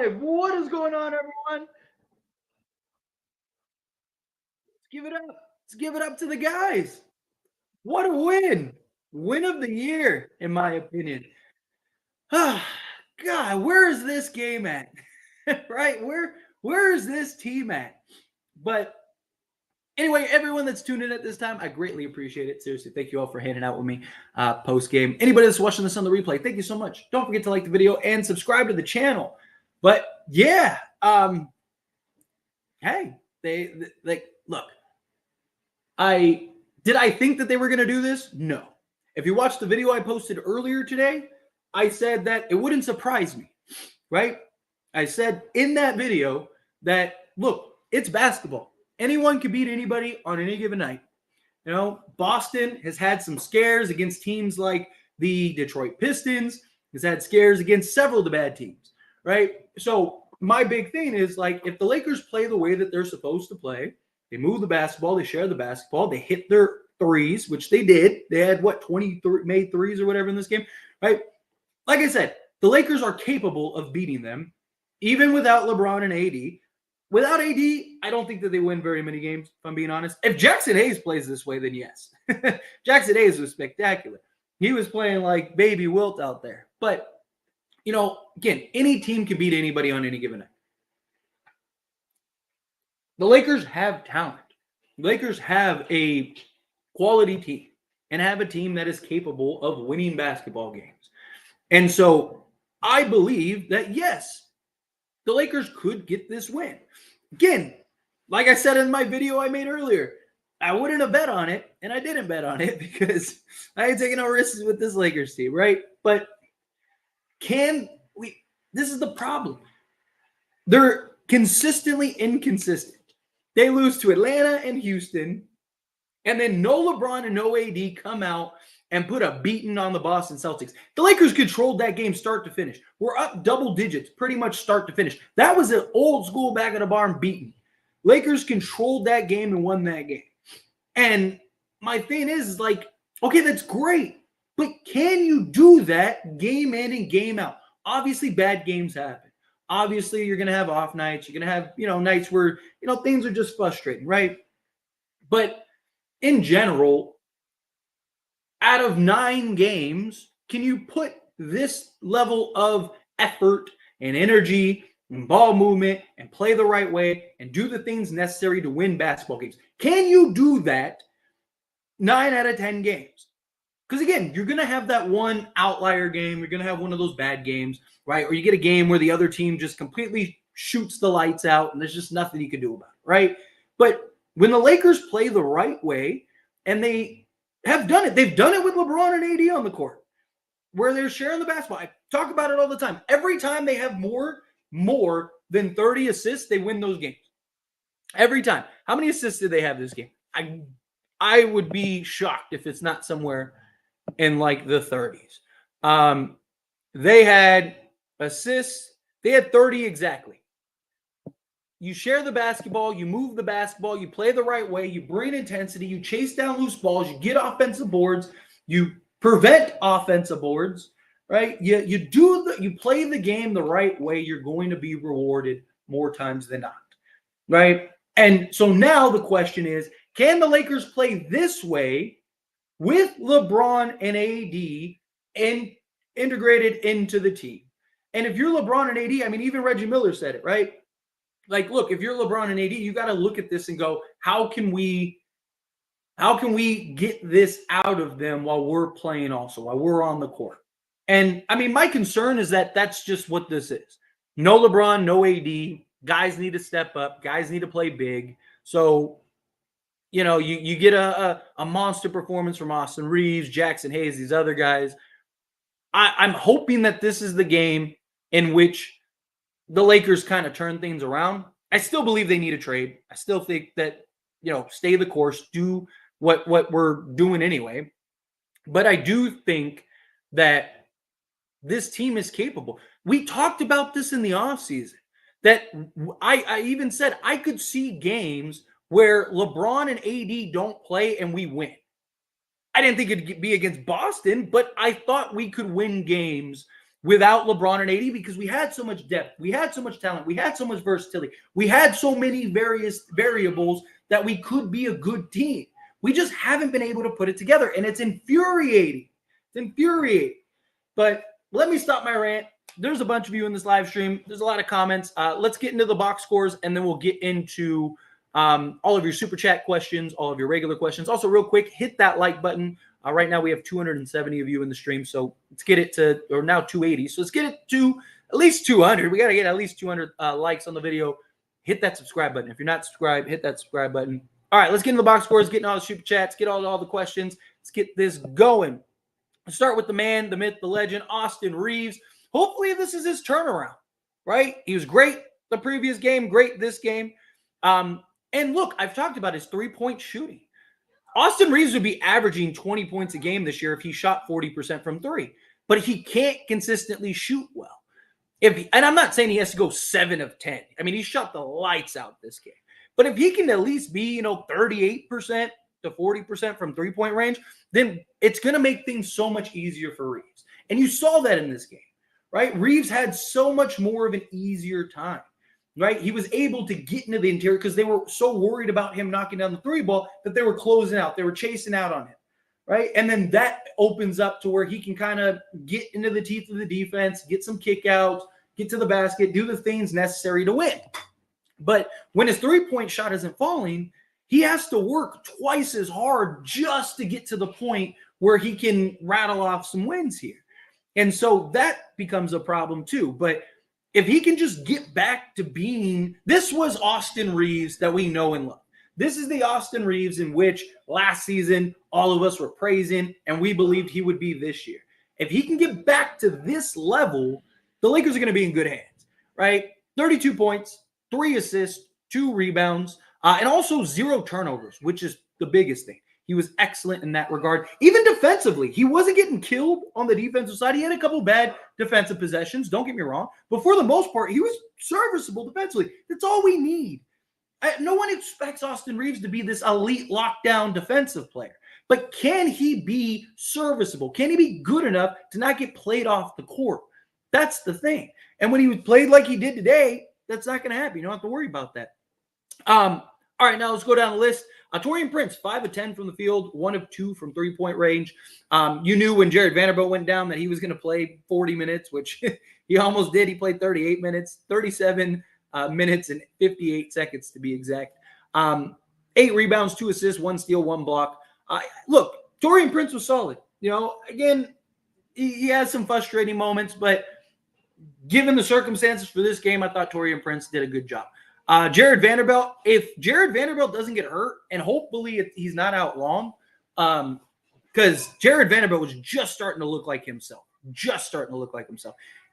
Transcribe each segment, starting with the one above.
live. What is going on, everyone? Let's give it up. Let's give it up to the guys. What a win. Win of the year, in my opinion. Ah, God, where is this game at? Right? Where is this team at? But anyway, everyone that's tuned in at this time, I greatly appreciate it. Seriously, thank you all for hanging out with me post game. Anybody that's watching this on the replay, thank you so much. Don't forget to like the video and subscribe to the channel. But yeah, hey, they like look. I think that they were going to do this? No. If you watched the video I posted earlier today, I said that it wouldn't surprise me, right? I said in that video that, look, it's basketball. Anyone can beat anybody on any given night. You know, Boston has had some scares against teams like the Detroit Pistons, has had scares against several of the bad teams, right? So my big thing is, like, if the Lakers play the way that they're supposed to play, they move the basketball, they share the basketball, they hit their threes, which they did. They had, 23 made threes or whatever in this game, right? Like I said, the Lakers are capable of beating them, even without LeBron and AD. Without AD, I don't think that they win very many games, if I'm being honest. If Jackson Hayes plays this way, then yes. Jackson Hayes was spectacular. He was playing like Baby Wilt out there. But, you know, again, any team can beat anybody on any given night. The Lakers have talent. The Lakers have a quality team and have a team that is capable of winning basketball games. And so I believe that, yes, the Lakers could get this win. Again, like I said in my video I made earlier, I wouldn't have bet on it, and I didn't bet on it because I ain't taking no risks with this Lakers team, right? But this is the problem. They're consistently inconsistent. They lose to Atlanta and Houston, and then no LeBron and no AD come out and put a beating on the Boston Celtics. The Lakers controlled that game start to finish. We're up double digits pretty much start to finish. That was an old school back of the barn beating. Lakers controlled that game and won that game. And my thing is like, okay, that's great, but can you do that game in and game out? Obviously, bad games happen. Obviously, you're going to have off nights. You're going to have, nights where, things are just frustrating, right? But in general, out of 9 games, can you put this level of effort and energy and ball movement and play the right way and do the things necessary to win basketball games? Can you do that 9 out of 10 games? Because, again, you're going to have that one outlier game. You're going to have one of those bad games, right? Or you get a game where the other team just completely shoots the lights out and there's just nothing you can do about it, right? But when the Lakers play the right way, and they have done it, they've done it with LeBron and AD on the court, where they're sharing the basketball. I talk about it all the time. Every time they have more than 30 assists, they win those games. Every time. How many assists did they have this game? I would be shocked if it's not somewhere in like the 30s. They had assists. They had 30 exactly. You share the basketball, you move the basketball, you play the right way, you bring intensity, you chase down loose balls, you get offensive boards, you prevent offensive boards, right? You play the game the right way, you're going to be rewarded more times than not, right? And so now the question is, can the Lakers play this way with LeBron and AD and integrated into the team? And if you're LeBron and AD, I mean, even Reggie Miller said it, right? Like, look, if you're LeBron and AD, you got to look at this and go, how can we get this out of them while we're playing also, while we're on the court? And, I mean, my concern is that that's just what this is. No LeBron, no AD. Guys need to step up. Guys need to play big. So, you get a monster performance from Austin Reeves, Jackson Hayes, these other guys. I'm hoping that this is the game in which the Lakers kind of turn things around. I still believe they need a trade. I still think that, stay the course, do what we're doing anyway. But I do think that this team is capable. We talked about this in the offseason, that I even said I could see games where LeBron and AD don't play and we win. I didn't think it'd be against Boston, but I thought we could win games without LeBron and AD because we had so much depth, we had so much talent, we had so much versatility, we had so many various variables that we could be a good team. We just haven't been able to put it together, and it's infuriating. It's infuriating. But let me stop my rant. There's a bunch of you in this live stream. There's a lot of comments. Let's get into the box scores, and then we'll get into all of your super chat questions, all of your regular questions. Also, real quick, hit that like button. Right now, we have 270 of you in the stream, so let's get it to, or now 280. So let's get it to at least 200. We got to get at least 200 likes on the video. Hit that subscribe button. If you're not subscribed, hit that subscribe button. All right, let's get into the box scores, getting all the super chats, get all the questions. Let's get this going. Let's start with the man, the myth, the legend, Austin Reeves. Hopefully this is his turnaround, right? He was great the previous game, great this game. And look, I've talked about his three-point shooting. Austin Reeves would be averaging 20 points a game this year if he shot 40% from three. But he can't consistently shoot well. And I'm not saying he has to go 7 of 10. I mean, he shot the lights out this game. But if he can at least be, 38% to 40% from three-point range, then it's going to make things so much easier for Reeves. And you saw that in this game, right? Reeves had so much more of an easier time, right? He was able to get into the interior because they were so worried about him knocking down the three ball that they were closing out. They were chasing out on him, right? And then that opens up to where he can kind of get into the teeth of the defense, get some kickouts, get to the basket, do the things necessary to win. But when his three-point shot isn't falling, he has to work twice as hard just to get to the point where he can rattle off some wins here. And so that becomes a problem too. But if he can just get back to being, this was Austin Reeves that we know and love. This is the Austin Reeves in which last season all of us were praising and we believed he would be this year. If he can get back to this level, the Lakers are going to be in good hands, right? 32 points, 3 assists, 2 rebounds, and also 0 turnovers, which is the biggest thing. He was excellent in that regard. Even defensively, he wasn't getting killed on the defensive side. He had a couple bad defensive possessions, don't get me wrong. But for the most part, he was serviceable defensively. That's all we need. No one expects Austin Reeves to be this elite lockdown defensive player. But can he be serviceable? Can he be good enough to not get played off the court? That's the thing. And when he was played like he did today, that's not going to happen. You don't have to worry about that. All right, now let's go down the list. Taurean Prince, 5 of 10 from the field, 1 of 2 from three-point range. You knew when Jared Vanderbilt went down that he was going to play 40 minutes, which he almost did. He played 38 minutes, 37 minutes and 58 seconds to be exact. 8 rebounds, 2 assists, 1 steal, 1 block. Look, Taurean Prince was solid. Again, he has some frustrating moments, but given the circumstances for this game, I thought Taurean Prince did a good job. Jared Vanderbilt, if Jared Vanderbilt doesn't get hurt, and hopefully he's not out long, because Jared Vanderbilt was just starting to look like himself.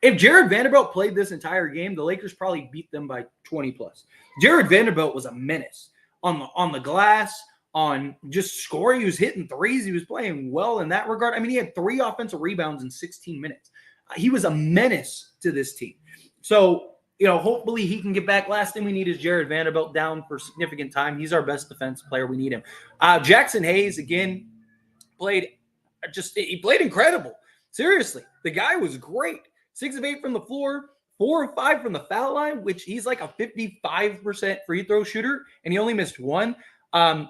If Jared Vanderbilt played this entire game, the Lakers probably beat them by 20 plus. Jared Vanderbilt was a menace on the glass, on just scoring. He was hitting threes. He was playing well in that regard. I mean, he had 3 offensive rebounds in 16 minutes. He was a menace to this team. So, hopefully he can get back. Last thing we need is Jared Vanderbilt down for significant time. He's our best defense player. We need him. Jackson Hayes, again, played incredible. Seriously, the guy was great. 6 of 8 from the floor, 4 of 5 from the foul line, which he's like a 55% free throw shooter, and he only missed 1.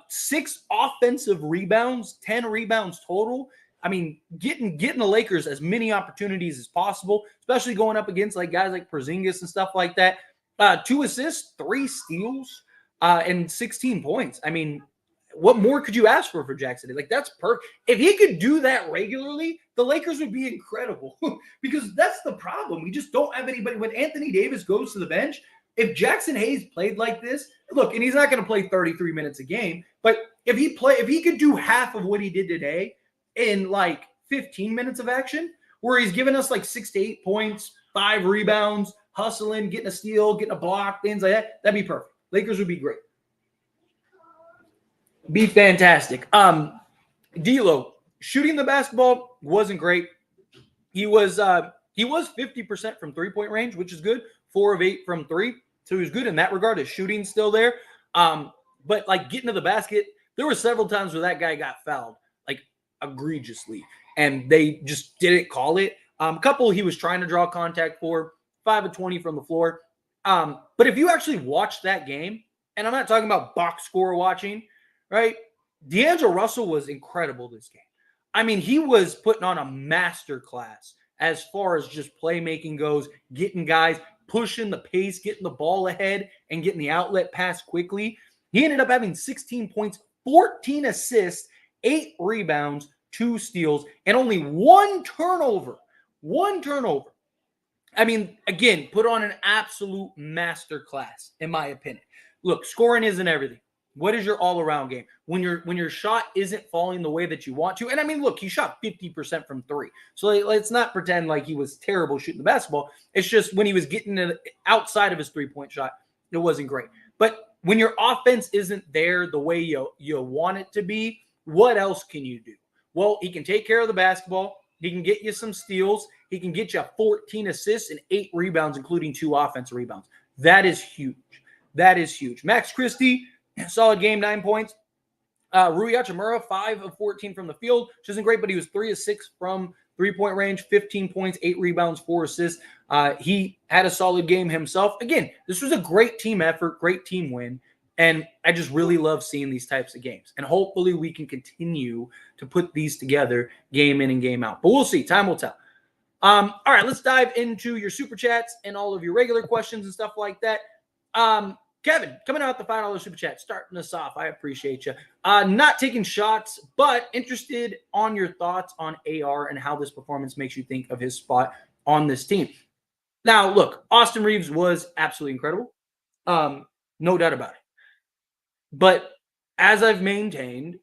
6 offensive rebounds, 10 rebounds total. I mean, getting the Lakers as many opportunities as possible, especially going up against guys like Porzingis and stuff like that. 2 assists, 3 steals, and 16 points. I mean, what more could you ask for Jackson? That's perfect. If he could do that regularly, the Lakers would be incredible because that's the problem. We just don't have anybody. When Anthony Davis goes to the bench, if Jackson Hayes played like this, look, and he's not going to play 33 minutes a game, but if he could do half of what he did today in 15 minutes of action, where he's giving us 6 to 8 points, 5 rebounds, hustling, getting a steal, getting a block, things like that, that'd be perfect. Lakers would be great. Be fantastic. D'Lo, shooting the basketball wasn't great. He was 50% from three-point range, which is good. 4 of 8 from 3. So he was good in that regard. His shooting's still there. But getting to the basket, there were several times where that guy got fouled, egregiously, and they just didn't call it. Couple he was trying to draw contact for, 5 of 20 from the floor. But if you actually watch that game, and I'm not talking about box score watching, right? D'Angelo Russell was incredible this game. I mean, he was putting on a master class as far as just playmaking goes, getting guys, pushing the pace, getting the ball ahead, and getting the outlet pass quickly. He ended up having 16 points, 14 assists, 8 rebounds, 2 steals, and only 1 turnover. 1 turnover. I mean, again, put on an absolute master class, in my opinion. Look, scoring isn't everything. What is your all-around game? When your shot isn't falling the way that you want to, and I mean, look, he shot 50% from 3. So let's not pretend like he was terrible shooting the basketball. It's just when he was getting it outside of his three-point shot, it wasn't great. But when your offense isn't there the way you want it to be, what else can you do? Well, he can take care of the basketball. He can get you some steals. He can get you 14 assists and 8 rebounds, including 2 offensive rebounds. That is huge. That is huge. Max Christie, solid game, 9 points. Rui Hachimura, 5 of 14 from the field, which isn't great, but he was 3 of 6 from three-point range, 15 points, 8 rebounds, 4 assists. He had a solid game himself. Again, this was a great team effort, great team win, and I just really love seeing these types of games. And hopefully we can continue to put these together game in and game out. But we'll see. Time will tell. All right, let's dive into your super chats and all of your regular questions and stuff like that. Kevin, coming out with the $5 super chat, starting us off. I appreciate you. Not taking shots, but interested on your thoughts on AR and how this performance makes you think of his spot on this team. Now, look, Austin Reeves was absolutely incredible. No doubt about it. But as I've maintained,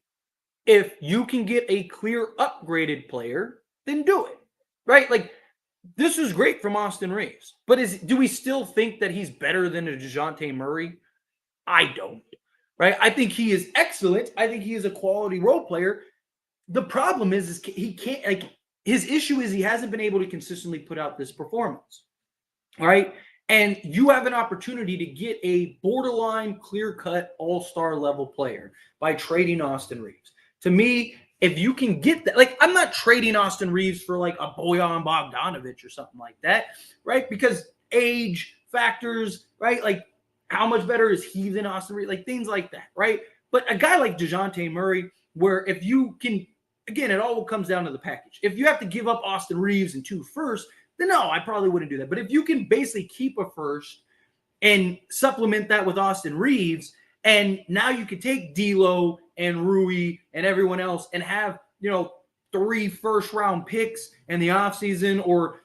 if you can get a clear upgraded player, then do it. Right? Like, this is great from Austin Reeves. But do we still think that he's better than a DeJounte Murray? I don't. Right? I think he is excellent. I think he is a quality role player. The problem is he can't, like, his issue is he hasn't been able to consistently put out this performance. All right? And you have an opportunity to get a borderline, clear-cut, all-star level player by trading Austin Reeves. To me, if you can get that, like, I'm not trading Austin Reeves for like a Bojan Bogdanovic or something like that, right? Because age factors, right? Like, how much better is he than Austin Reeves? Like, things like that, right? But a guy like DeJounte Murray, where if you can, again, it all comes down to the package. If you have to give up Austin Reeves and 2 firsts, then no, I probably wouldn't do that. But if you can basically keep a first and supplement that with Austin Reeves, and now you could take D'Lo and Rui and everyone else and have, 3 first-round picks in the offseason, or,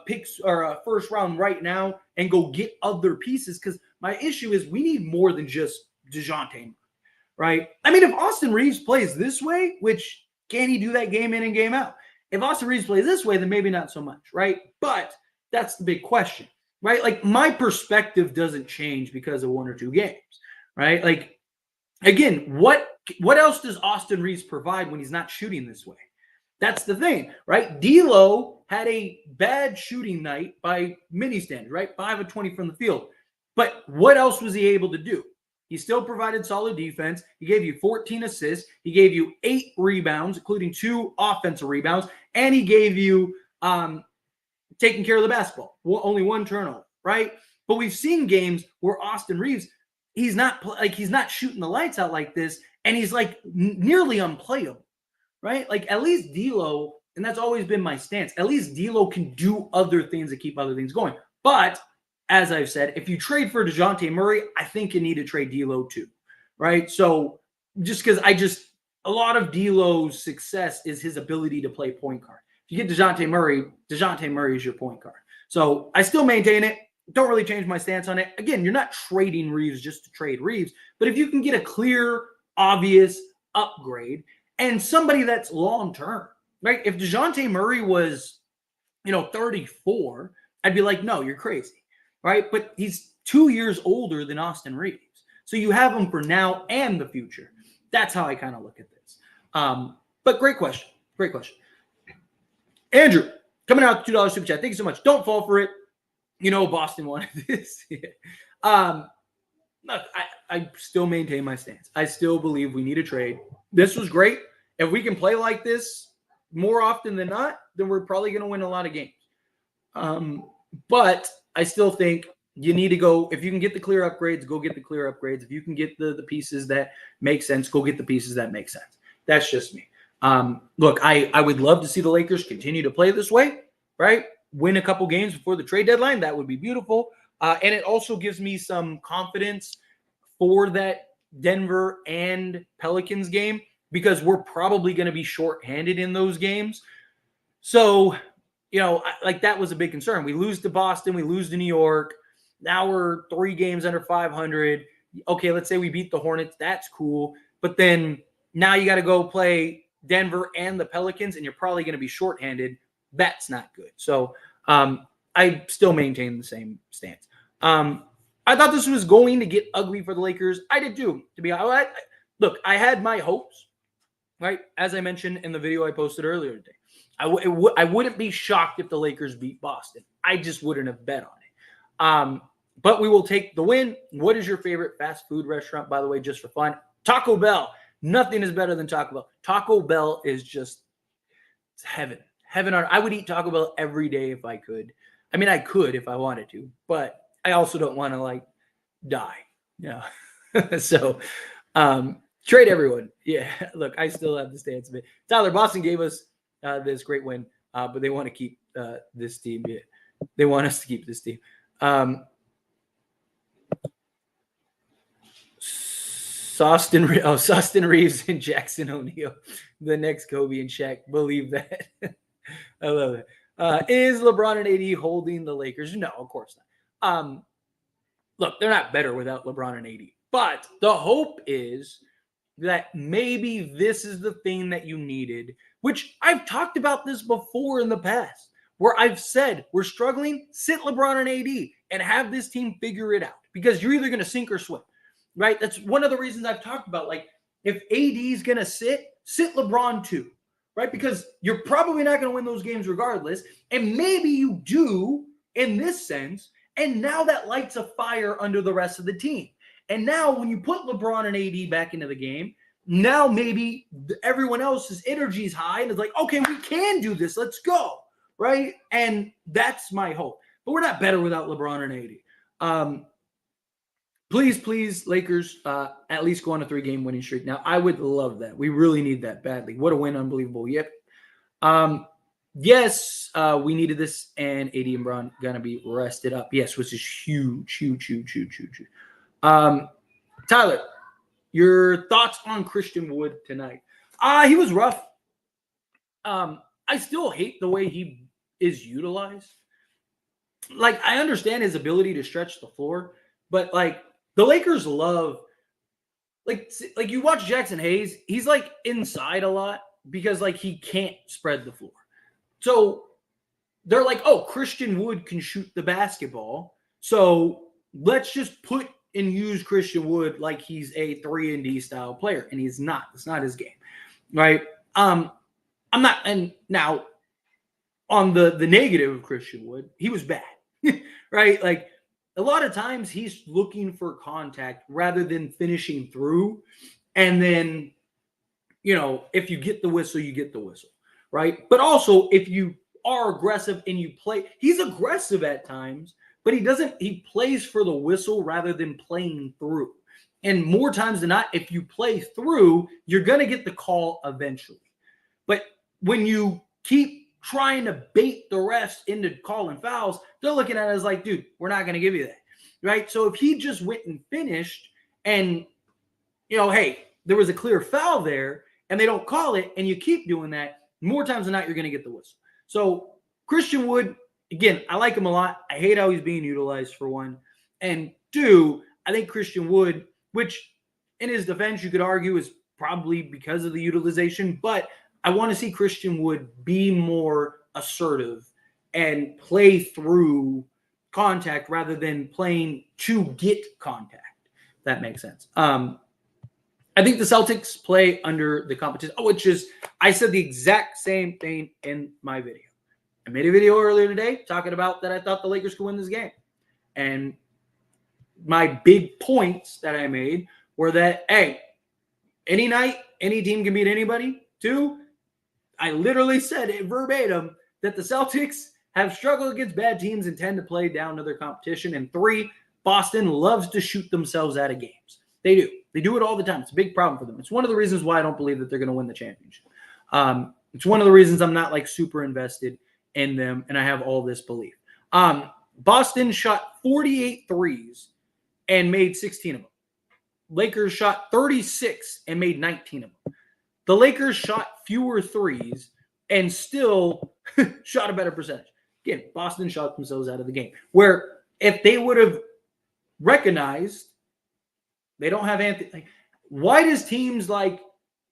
picks or a first round right now, and go get other pieces. Because my issue is we need more than just DeJounte, right? I mean, if Austin Reeves plays this way, which can he do that game in and game out? If Austin Reeves plays this way, then maybe not so much, right? But that's the big question, right? Like, my perspective doesn't change because of 1 or 2 games, right? Like, again, what else does Austin Reeves provide when he's not shooting this way? That's the thing, right? D'Lo had a bad shooting night by mini standards, right? 5 of 20 from the field. But what else was he able to do? He still provided solid defense. He gave you 14 assists. He gave you 8 rebounds, including 2 offensive rebounds. And he gave you taking care of the basketball. Only 1 turnover, right? But we've seen games where Austin Reeves, he's not shooting the lights out like this, and he's like nearly unplayable, right? Like, at least D'Lo, and that's always been my stance, at least D'Lo can do other things to keep other things going. But as I've said, if you trade for DeJounte Murray, I think you need to trade D'Lo too, right? So just because a lot of D'Lo's success is his ability to play point guard. If you get DeJounte Murray is your point guard. So I still maintain it. Don't really change my stance on it. Again, you're not trading Reeves just to trade Reeves, but if you can get a clear, obvious upgrade and somebody that's long-term, right? If DeJounte Murray was, 34, I'd be like, no, you're crazy, right? But he's 2 years older than Austin Reeves. So you have him for now and the future. That's how I kind of look at this. But great question. Great question. Andrew, coming out with $2 super chat. Thank you so much. Don't fall for it. Boston wanted this. Look, I still maintain my stance. I still believe we need a trade. This was great. If we can play like this more often than not, then we're probably going to win a lot of games. But I still think you need to go, if you can get the clear upgrades, go get the clear upgrades. If you can get the pieces that make sense, go get the pieces that make sense. That's just me. Look, I would love to see the Lakers continue to play this way, right? Win a couple games before the trade deadline. That would be beautiful. And it also gives me some confidence for that Denver and Pelicans game, because we're probably going to be shorthanded in those games. So, like that was a big concern. We lose to Boston, we lose to New York. Now we're 3 games under 500. Okay, let's say we beat the Hornets. That's cool. But then now you got to go play Denver and the Pelicans, and you're probably going to be shorthanded. That's not good. So I still maintain the same stance. I thought this was going to get ugly for the Lakers. I did too, to be honest. Look, I had my hopes, right? As I mentioned in the video I posted earlier today. I wouldn't be shocked if the Lakers beat Boston. I just wouldn't have bet on it. But we will take the win. What is your favorite fast food restaurant, by the way, just for fun? Taco Bell. Nothing is better than Taco Bell. Taco Bell is just heaven. Heaven on earth. I would eat Taco Bell every day if I could. I mean, I could if I wanted to, but I also don't want to die. Yeah. So trade everyone. Yeah. Look, I still have the stance of it. Tyler, Boston gave us this great win, but they want to keep this team. Yeah. They want us to keep this team. Austin Reeves and Jackson O'Neal, the next Kobe and Shaq. Believe that. I love it. Is LeBron and AD holding the Lakers? No, of course not. Look, they're not better without LeBron and AD. But the hope is that maybe this is the thing that you needed, which I've talked about this before in the past, where I've said we're struggling, sit LeBron and AD and have this team figure it out, because you're either going to sink or swim, right? That's one of the reasons I've talked about. Like, if AD is going to sit LeBron too, right? Because you're probably not going to win those games regardless. And maybe you do in this sense. And now that lights a fire under the rest of the team. And now when you put LeBron and AD back into the game, now maybe everyone else's energy is high and it's like, okay, we can do this. Let's go, right? And that's my hope. But we're not better without LeBron and AD. Please, Lakers, at least go on a 3-game winning streak. Now, I would love that. We really need that badly. What a win. Unbelievable. Yep. Yes, we needed this, and AD and Bron going to be rested up. Yes, which is huge. Tyler, your thoughts on Christian Wood tonight? He was rough. I still hate the way he is utilized. Like, I understand his ability to stretch the floor, but the Lakers love, like you watch Jackson Hayes, he's inside a lot because he can't spread the floor. So they're like, oh, Christian Wood can shoot the basketball, so let's just put and use Christian Wood like he's a 3-and-D style player, and he's not. It's not his game, right? I'm not. And now on the negative of Christian Wood, he was bad, right? A lot of times he's looking for contact rather than finishing through, and then if you get the whistle, you get the whistle. Right. But also, if you are aggressive and you play, he's aggressive at times, but he plays for the whistle rather than playing through. And more times than not, if you play through, you're going to get the call eventually. But when you keep trying to bait the refs into calling fouls, they're looking at it as like, dude, we're not going to give you that. Right. So if he just went and finished and, hey, there was a clear foul there and they don't call it and you keep doing that, more times than not, you're going to get the whistle. So Christian Wood, again, I like him a lot. I hate how he's being utilized, for one. And 2, I think Christian Wood, which in his defense, you could argue is probably because of the utilization, but I want to see Christian Wood be more assertive and play through contact rather than playing to get contact. If that makes sense. I think the Celtics play under the competition, which is, I said the exact same thing in my video. I made a video earlier today talking about that I thought the Lakers could win this game. And my big points that I made were that, hey, any night, any team can beat anybody. 2, I literally said it verbatim, that the Celtics have struggled against bad teams and tend to play down to their competition. And 3, Boston loves to shoot themselves out of games. They do. They do it all the time. It's a big problem for them. It's one of the reasons why I don't believe that they're going to win the championship. It's one of the reasons I'm not like super invested in them, and I have all this belief. Boston shot 48 threes and made 16 of them. Lakers shot 36 and made 19 of them. The Lakers shot fewer threes and still shot a better percentage. Again, Boston shot themselves out of the game. Where if they would have recognized they don't have Anthony, like, why does teams like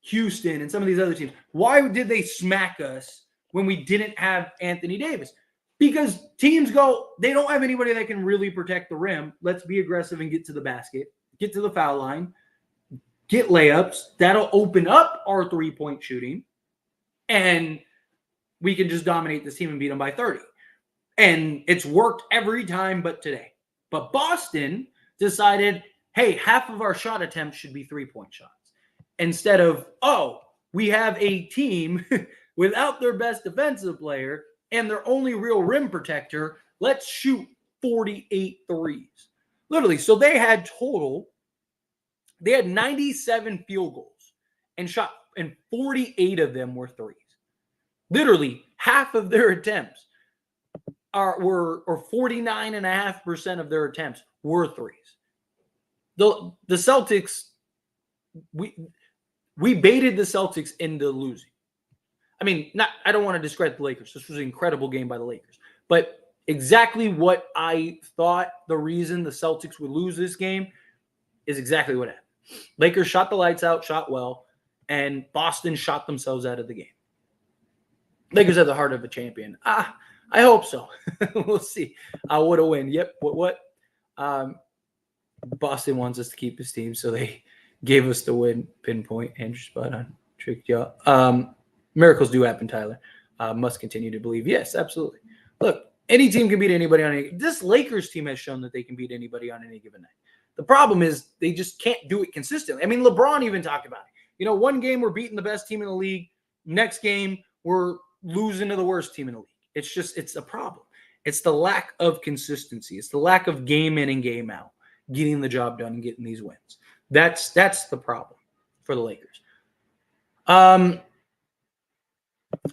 Houston and some of these other teams, why did they smack us when we didn't have Anthony Davis? Because teams go, they don't have anybody that can really protect the rim. Let's be aggressive and get to the basket, get to the foul line, get layups. That'll open up our three-point shooting, and we can just dominate this team and beat them by 30. And it's worked every time but today. But Boston decided, hey, half of our shot attempts should be three-point shots. Instead of, oh, we have a team without their best defensive player and their only real rim protector, let's shoot 48 threes. Literally, so they had 97 field goals and 48 of them were threes. Literally, half of their attempts or 49.5% of their attempts were threes. The Celtics, we baited the Celtics into losing. I mean, I don't want to discredit the Lakers. This was an incredible game by the Lakers. But exactly what I thought the reason the Celtics would lose this game is exactly what happened. Lakers shot the lights out, shot well, and Boston shot themselves out of the game. Lakers have the heart of a champion. I hope so. We'll see. What a win. Yep. What? Boston wants us to keep his team, so they gave us the win. Pinpoint. Andrew spot on. Tricked y'all. Miracles do happen, Tyler. Must continue to believe. Yes, absolutely. Look, any team can beat anybody on any. This Lakers team has shown that they can beat anybody on any given night. The problem is they just can't do it consistently. I mean, LeBron even talked about it. One game we're beating the best team in the league. Next game we're losing to the worst team in the league. It's a problem. It's the lack of consistency. It's the lack of game in and game out, getting the job done and getting these wins. That's the problem for the Lakers.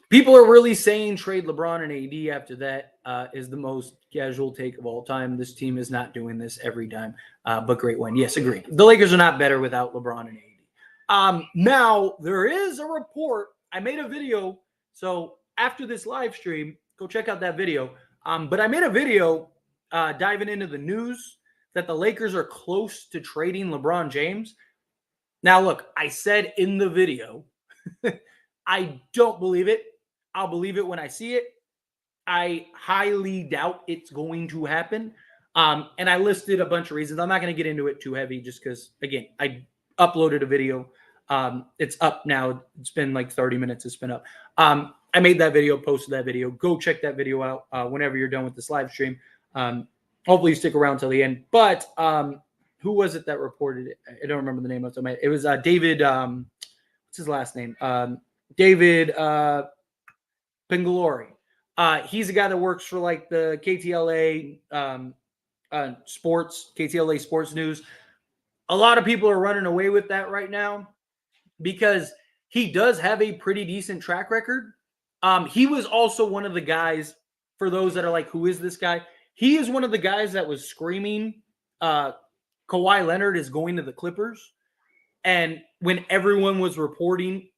People are really saying trade LeBron and AD after that is the most casual take of all time. This team is not doing this every time, but great win. Yes, agreed. The Lakers are not better without LeBron and AD. Now, there is a report. I made a video. So after this live stream, go check out that video. But I made a video diving into the news that the Lakers are close to trading LeBron James. Now, look, I said in the video, I don't believe it. I'll believe it when I see it. I highly doubt it's going to happen. And I listed a bunch of reasons. I'm not going to get into it too heavy just because, again, I uploaded a video. It's up now. It's been like 30 minutes. It's been up. I made that video, posted that video. Go check that video out whenever you're done with this live stream. Hopefully you stick around till the end. But who was it that reported it? I don't remember the name of it. It was David. What's his last name? David Pengalori. He's a guy that works for like the KTLA KTLA Sports News. A lot of people are running away with that right now because he does have a pretty decent track record. He was also one of the guys, for those that are like, who is this guy? He is one of the guys that was screaming Kawhi Leonard is going to the Clippers. And when everyone was reporting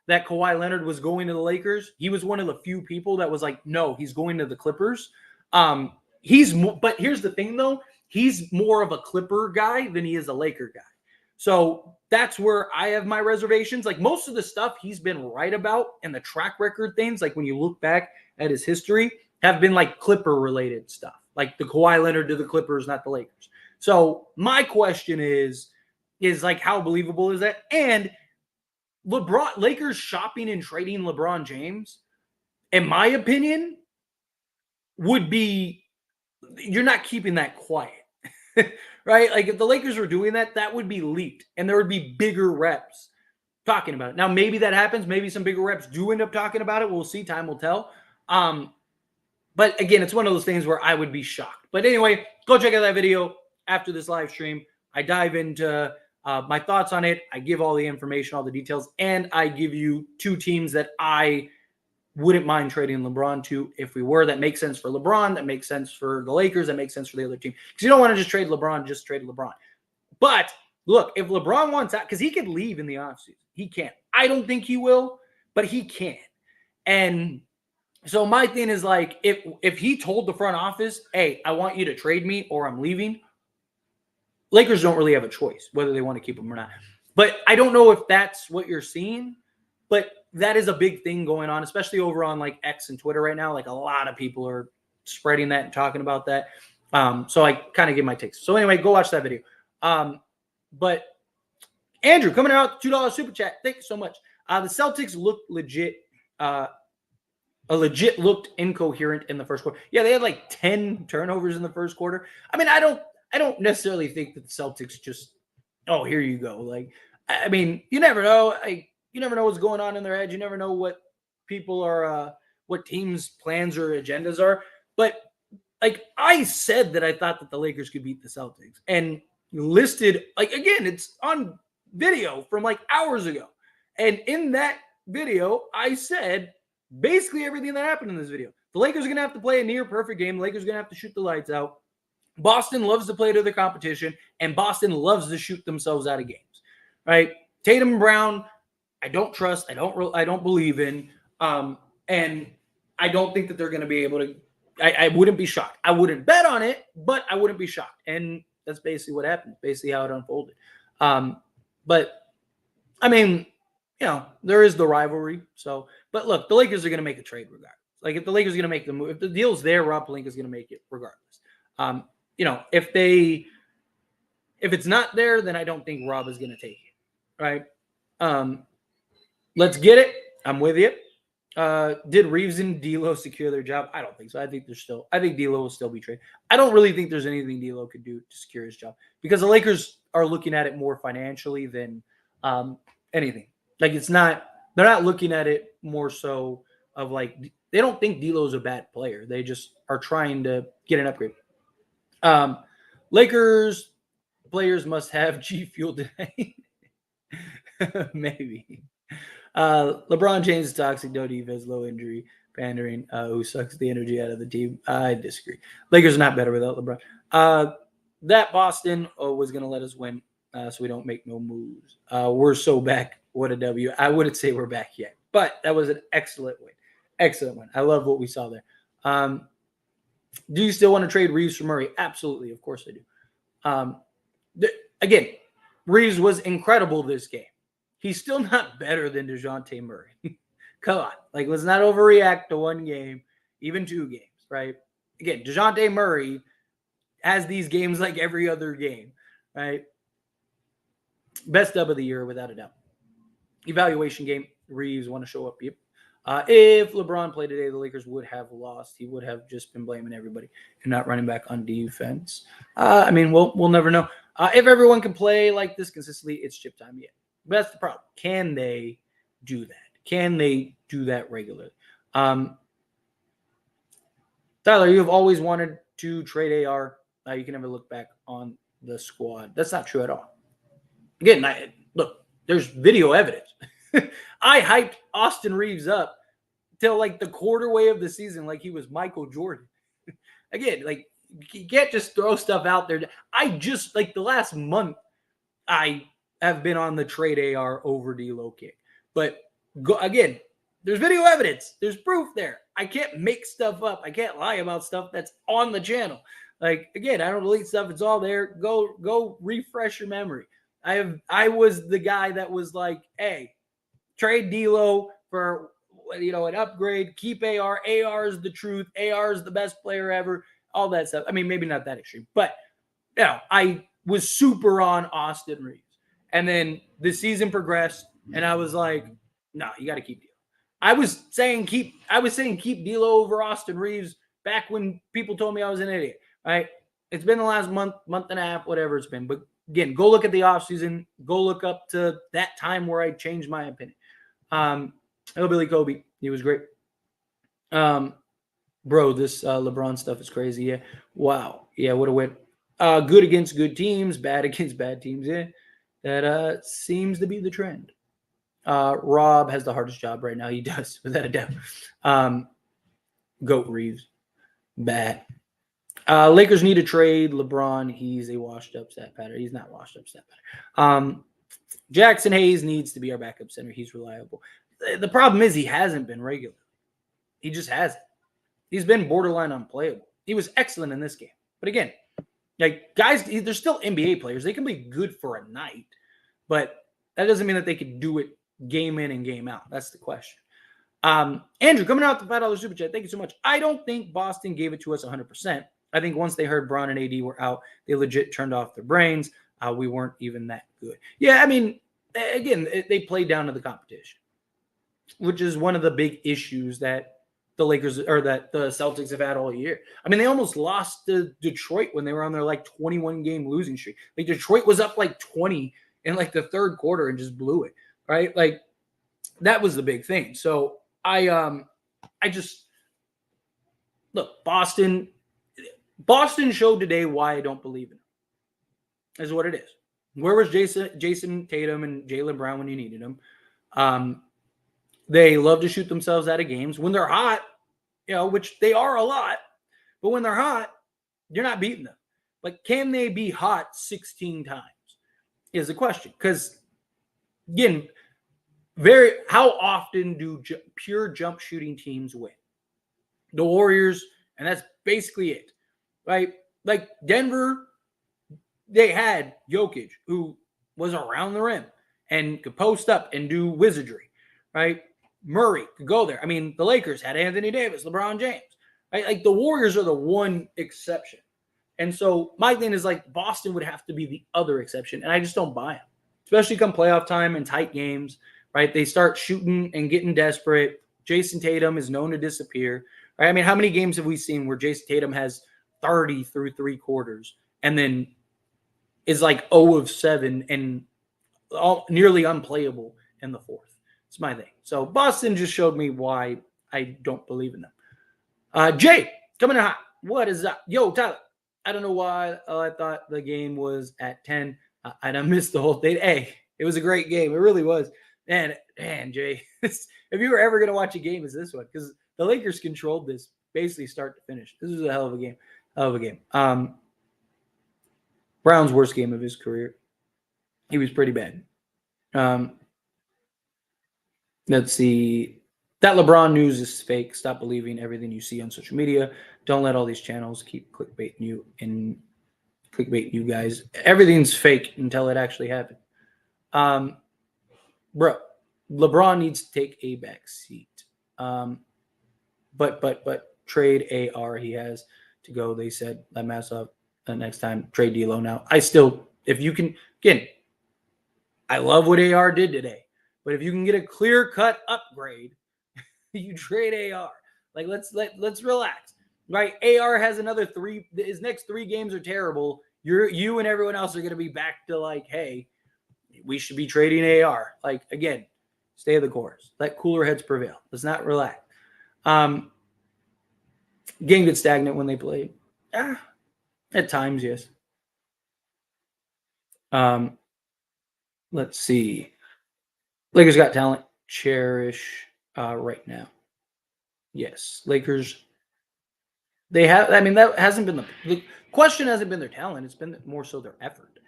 that Kawhi Leonard was going to the Lakers, he was one of the few people that was like, no, he's going to the Clippers. But here's the thing, though. He's more of a Clipper guy than he is a Laker guy. So that's where I have my reservations. Like most of the stuff he's been right about and the track record things, like when you look back at his history, have been like Clipper related stuff, like the Kawhi Leonard to the Clippers, not the Lakers. So my question is like, how believable is that? And Lakers shopping and trading LeBron James, in my opinion, would be, you're not keeping that quiet. Right? Like if the Lakers were doing that, that would be leaked and there would be bigger reps talking about it. Now, maybe that happens. Maybe some bigger reps do end up talking about it. We'll see. Time will tell. But again, it's one of those things where I would be shocked. But anyway, go check out that video after this live stream. I dive into my thoughts on it. I give all the information, all the details, and I give you two teams that I wouldn't mind trading LeBron to if we were. That makes sense for LeBron. That makes sense for the Lakers. That makes sense for the other team. Because you don't want to just trade LeBron, just trade LeBron. But look, if LeBron wants out, because he could leave in the offseason. He can. I don't think he will, but he can. And so my thing is like, if he told the front office, hey, I want you to trade me or I'm leaving, Lakers don't really have a choice whether they want to keep him or not. But I don't know if that's what you're seeing, but that is a big thing going on, especially over on like X and Twitter right now. Like a lot of people are spreading that and talking about that. So I kind of give my takes. So anyway, go watch that video. But Andrew coming out, $2 super chat. Thank you so much. The Celtics looked legit. Looked incoherent in the first quarter. Yeah, they had like 10 turnovers in the first quarter. I mean, I don't necessarily think that the Celtics just, oh, here you go. Like, I mean, you never know. You never know what's going on in their head. You never know what people are, what teams' plans or agendas are. But like I said that I thought that the Lakers could beat the Celtics, and listed, like, again, it's on video from like hours ago. And in that video, I said basically everything that happened in this video. The Lakers are going to have to play a near perfect game. The Lakers are going to have to shoot the lights out. Boston loves to play to their competition, and Boston loves to shoot themselves out of games, right? Tatum and Brown, I don't trust. I don't believe in. And I don't think that they're going to be able to. I wouldn't be shocked. I wouldn't bet on it, but I wouldn't be shocked. And that's basically what happened. Basically how it unfolded. But I mean, you know, there is the rivalry. So, but look, the Lakers are going to make a trade regardless. Like if the Lakers are going to make the move, if the deal's there, Rob Pelinka is going to make it regardless. You know, if it's not there, then I don't think Rob is going to take it. Right. Let's get it. I'm with you. Did Reeves and D'Lo secure their job? I don't think so. I think D'Lo will still be traded. I don't really think there's anything D'Lo could do to secure his job because the Lakers are looking at it more financially than anything. Like they're not looking at it more so of like, they don't think D'Lo's a bad player. They just are trying to get an upgrade. Lakers players must have G Fuel tonight. Maybe. LeBron James is toxic, no defense, low injury, pandering, who sucks the energy out of the team. I disagree. Lakers are not better without LeBron. That Boston was going to let us win, so we don't make no moves. We're so back. What a W. I wouldn't say we're back yet, but that was an excellent win. Excellent win. I love what we saw there. Do you still want to trade Reeves for Murray? Absolutely. Of course I do. Again, Reeves was incredible this game. He's still not better than DeJounte Murray. Come on. Like, let's not overreact to one game, even 2 games, right? Again, DeJounte Murray has these games like every other game, right? Best dub of the year, without a doubt. Evaluation game, Reeves want to show up. Yep. If LeBron played today, the Lakers would have lost. He would have just been blaming everybody and not running back on defense. I mean, we'll never know. If everyone can play like this consistently, it's chip time. Yeah. But that's the problem. Can they do that? Can they do that regularly? Tyler, you have always wanted to trade AR. You can never look back on the squad. That's not true at all. Again, look, there's video evidence. I hyped Austin Reeves up till like the quarter way of the season like he was Michael Jordan. Again, like you can't just throw stuff out there. I just, like the last month, I have been on the trade AR over D'Lo kick. But again, there's video evidence. There's proof there. I can't make stuff up. I can't lie about stuff that's on the channel. Like, again, I don't delete stuff. It's all there. Go refresh your memory. I was the guy that was like, hey, trade D'Lo for, you know, an upgrade. Keep AR. AR is the truth. AR is the best player ever. All that stuff. I mean, maybe not that extreme. But, you know, I was super on Austin Reeves. And then the season progressed, and I was like, no, you got to keep D'Lo. I was saying keep D'Lo over Austin Reeves back when people told me I was an idiot, right? It's been the last month and a half, whatever it's been. But again, go look at the offseason. Go look up to that time where I changed my opinion. Billy Kobe, he was great. Bro, this LeBron stuff is crazy. Yeah. Wow. Yeah, what a win. Good against good teams, bad against bad teams. Yeah. That seems to be the trend. Rob has the hardest job right now. He does, without a doubt. Goat Reeves. Bad. Lakers need to trade LeBron. He's a washed up stat pattern. He's not washed up stat pattern. Jackson Hayes needs to be our backup center. He's reliable. The problem is he hasn't been regular. He just hasn't. He's been borderline unplayable. He was excellent in this game. But again, like guys, they're still NBA players. They can be good for a night, but that doesn't mean that they could do it game in and game out. That's the question. Andrew, coming out the $5 super chat. Thank you so much. I don't think Boston gave it to us 100%. I think once they heard Braun and AD were out, they legit turned off their brains. We weren't even that good. Yeah, I mean, again, they played down to the competition, which is one of the big issues that the Lakers or that the Celtics have had all year. I mean, they almost lost to Detroit when they were on their like 21 game losing streak. Like Detroit was up like 20 in like the third quarter and just blew it, right? Like that was the big thing. So I just look, Boston showed today why I don't believe in them. Is what it is. Where was Jason Tatum and Jaylen Brown when you needed them? They love to shoot themselves out of games when they're hot, which they are a lot. But when they're hot, you're not beating them. But can they be hot 16 times is the question. Because, again, how often do pure jump shooting teams win? The Warriors, and that's basically it, right? Like Denver, they had Jokic, who was around the rim and could post up and do wizardry, right? Murray could go there. I mean, the Lakers had Anthony Davis, LeBron James, right? Like the Warriors are the one exception. And so my thing is like Boston would have to be the other exception. And I just don't buy them, especially come playoff time and tight games, right? They start shooting and getting desperate. Jason Tatum is known to disappear, right? I mean, how many games have we seen where Jason Tatum has 30 through three quarters and then is like 0 of 7 and nearly unplayable in the fourth? It's my thing. So Boston just showed me why I don't believe in them. Jay, coming in hot. What is up? Yo, Tyler. I don't know why I thought the game was at 10. And I missed the whole thing. Hey, it was a great game. It really was. Man, Jay, if you were ever going to watch a game, it's this one. Because the Lakers controlled this basically start to finish. This was a hell of a game. Hell of a game. Brown's worst game of his career. He was pretty bad. Let's see. That LeBron news is fake. Stop believing everything you see on social media. Don't let all these channels keep clickbaiting you guys. Everything's fake until it actually happened. Bro, LeBron needs to take a back seat. But trade AR. He has to go. They said let mess up next time. Trade D'Lo now. If you can, again, I love what AR did today. But if you can get a clear-cut upgrade, you trade AR. Like let's relax, right? AR has another 3. His next 3 games are terrible. You and everyone else are going to be back to like, hey, we should be trading AR. Like again, stay the course. Let cooler heads prevail. Let's not relax. Game gets stagnant when they play. At times, yes. Let's see. Lakers got talent. Cherish right now. Yes. Lakers. They have. I mean, that hasn't been the question. Hasn't been their talent. It's been more so their effort.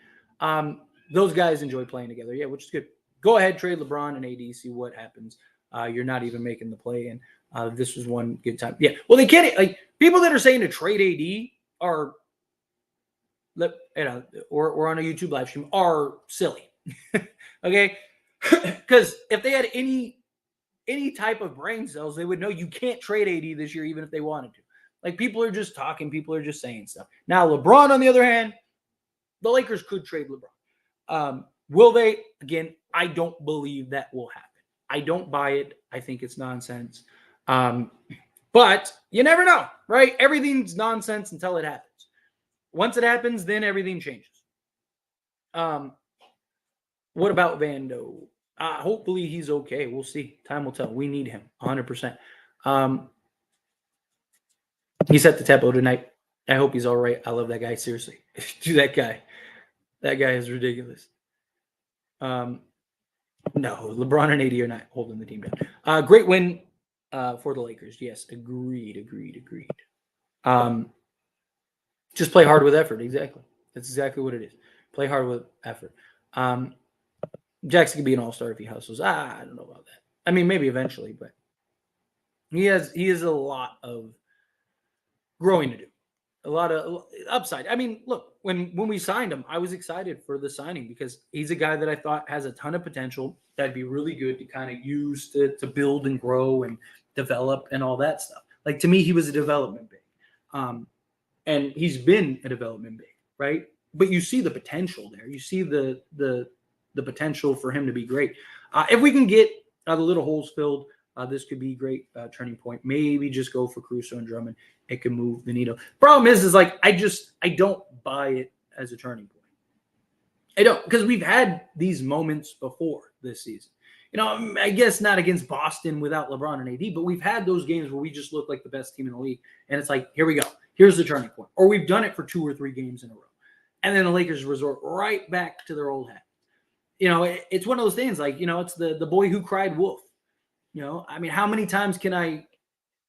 Those guys enjoy playing together. Yeah, which is good. Go ahead, trade LeBron and AD. See what happens. You're not even making the play, and this was one good time. Yeah. Well, they can't. Like people that are saying to trade AD are, or on a YouTube live stream are silly. Okay. Because if they had any type of brain cells, they would know you can't trade AD this year, even if they wanted to. Like people are just talking, people are just saying stuff. Now, LeBron, on the other hand, the Lakers could trade LeBron. Will they? Again, I don't believe that will happen. I don't buy it. I think it's nonsense. But you never know, right? Everything's nonsense until it happens. Once it happens, then everything changes. What about Vando? Hopefully he's okay. We'll see. Time will tell. We need him 100%. He's at the tempo tonight. I hope he's all right. I love that guy. Seriously. Dude, that guy is ridiculous. No, LeBron and AD are not holding the team down. Great win for the Lakers. Yes, agreed. Just play hard with effort. Exactly. That's exactly what it is. Play hard with effort. Jackson could be an all-star if he hustles. I don't know about that. I mean, maybe eventually, but he has a lot of growing to do. A lot of upside. I mean, look, when we signed him, I was excited for the signing because he's a guy that I thought has a ton of potential that'd be really good to kind of use to build and grow and develop and all that stuff. Like, to me, he was a development big. And he's been a development big, right? But you see the potential there. You see the potential for him to be great. If we can get the little holes filled, this could be a great turning point. Maybe just go for Caruso and Drummond. It can move the needle. Problem is like I don't buy it as a turning point. I don't, because we've had these moments before this season. I guess not against Boston without LeBron and AD, but we've had those games where we just look like the best team in the league, and it's like, here we go. Here's the turning point. Or we've done it for 2 or 3 games in a row, and then the Lakers resort right back to their old hat. It's one of those things. Like, it's the boy who cried wolf. I mean, how many times can I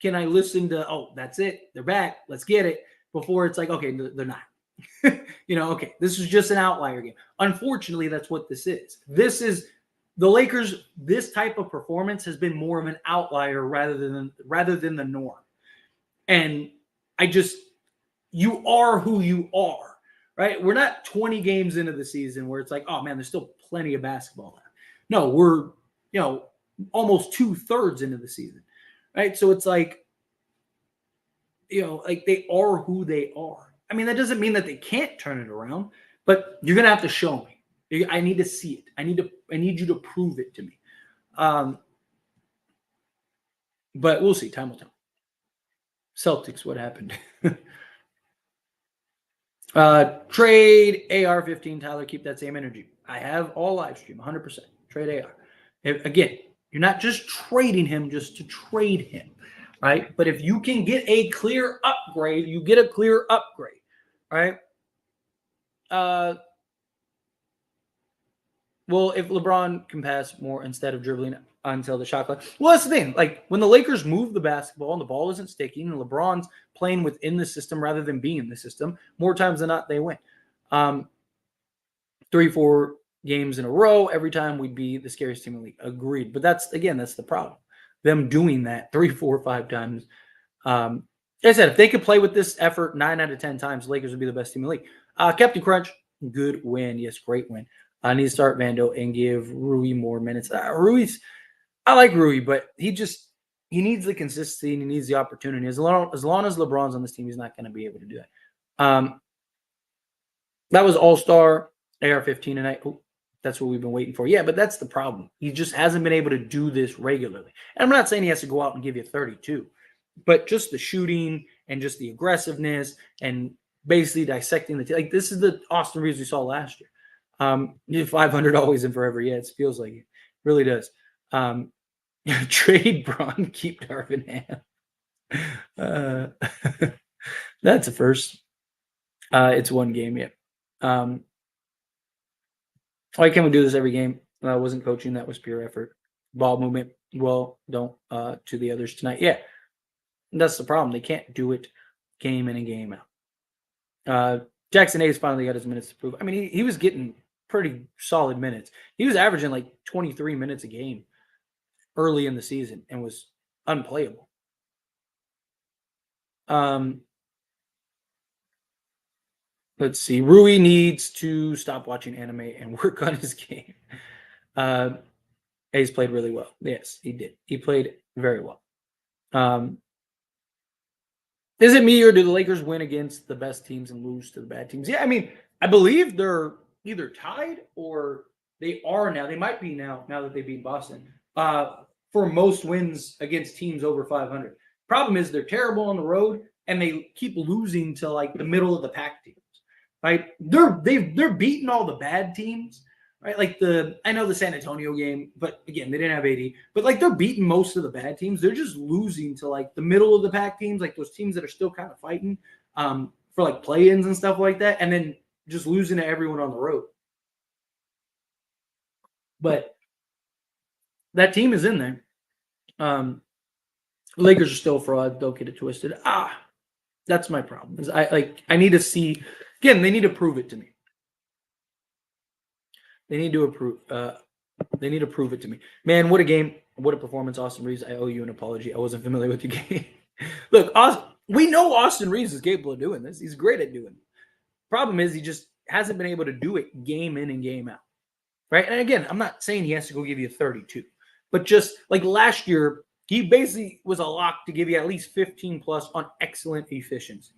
listen to, oh, that's it, they're back, let's get it, before it's like, okay, they're not. Okay, this is just an outlier game. Unfortunately, that's what this is. This is the Lakers. This type of performance has been more of an outlier rather than the norm. And you are who you are, right? We're not 20 games into the season where it's like, oh man, there's still plenty of basketball left. No, we're almost 2/3 into the season, right? So it's like, like they are who they are. I mean, that doesn't mean that they can't turn it around, but you're gonna have to show me. I need to see it. I need you to prove it to me. But we'll see. Time will tell. Celtics, what happened? Trade AR-15, Tyler. Keep that same energy. I have all live stream, 100%. Trade AR. Again, you're not just trading him just to trade him, right? But if you can get a clear upgrade, you get a clear upgrade, right? Well, if LeBron can pass more instead of dribbling until the shot clock. Well, that's the thing. Like, when the Lakers move the basketball and the ball isn't sticking and LeBron's playing within the system rather than being in the system, more times than not, they win. 3-4 games in a row, every time we'd be the scariest team in the league. Agreed. But that's the problem. Them doing that 3, 4, 5 times. Like I said, if they could play with this effort 9 out of 10 times, the Lakers would be the best team in the league. Captain Crunch, good win. Yes, great win. I need to start Vando and give Rui more minutes. I like Rui, but he needs the consistency and he needs the opportunity. As long as LeBron's on this team, he's not going to be able to do that. That was All-Star AR-15 tonight. Oh, that's what we've been waiting for. Yeah, but that's the problem. He just hasn't been able to do this regularly. And I'm not saying he has to go out and give you 32, but just the shooting and just the aggressiveness and basically dissecting the team. Like, this is the Austin Reeves we saw last year. 500 always and forever. Yeah, it feels like it. Really does. Trade Braun, keep Darvin Ham. That's a first. It's one game, yeah. Why can't we do this every game? I wasn't coaching. That was pure effort. Ball movement. Well, don't to the others tonight. Yeah, that's the problem. They can't do it game in and game out. Jackson Hayes finally got his minutes to prove. I mean, he was getting pretty solid minutes. He was averaging like 23 minutes a game early in the season and was unplayable. Let's see. Rui needs to stop watching anime and work on his game. Hayes played really well. Yes, he did. He played very well. Is it me or do the Lakers win against the best teams and lose to the bad teams? Yeah, I mean, I believe they're either tied or they are now. They might be now that they beat Boston. For most wins against teams over 500. Problem is they're terrible on the road and they keep losing to like the middle of the pack teams. right? They're beating all the bad teams, right? Like I know the San Antonio game, but again, they didn't have AD. But like they're beating most of the bad teams. They're just losing to like the middle of the pack teams, like those teams that are still kind of fighting for like play-ins and stuff like that, and then just losing to everyone on the road. But that team is in there. Lakers are still fraud. Don't get it twisted. That's my problem. Is I need to see again. They need to prove it to me. They need to approve. They need to prove it to me. Man, what a game! What a performance, Austin Reeves. I owe you an apology. I wasn't familiar with your game. Look, we know Austin Reeves is capable of doing this. He's great at doing it. Problem is, he just hasn't been able to do it game in and game out. Right? And again, I'm not saying he has to go give you 32, but just like last year, he basically was a lock to give you at least 15 plus on excellent efficiency.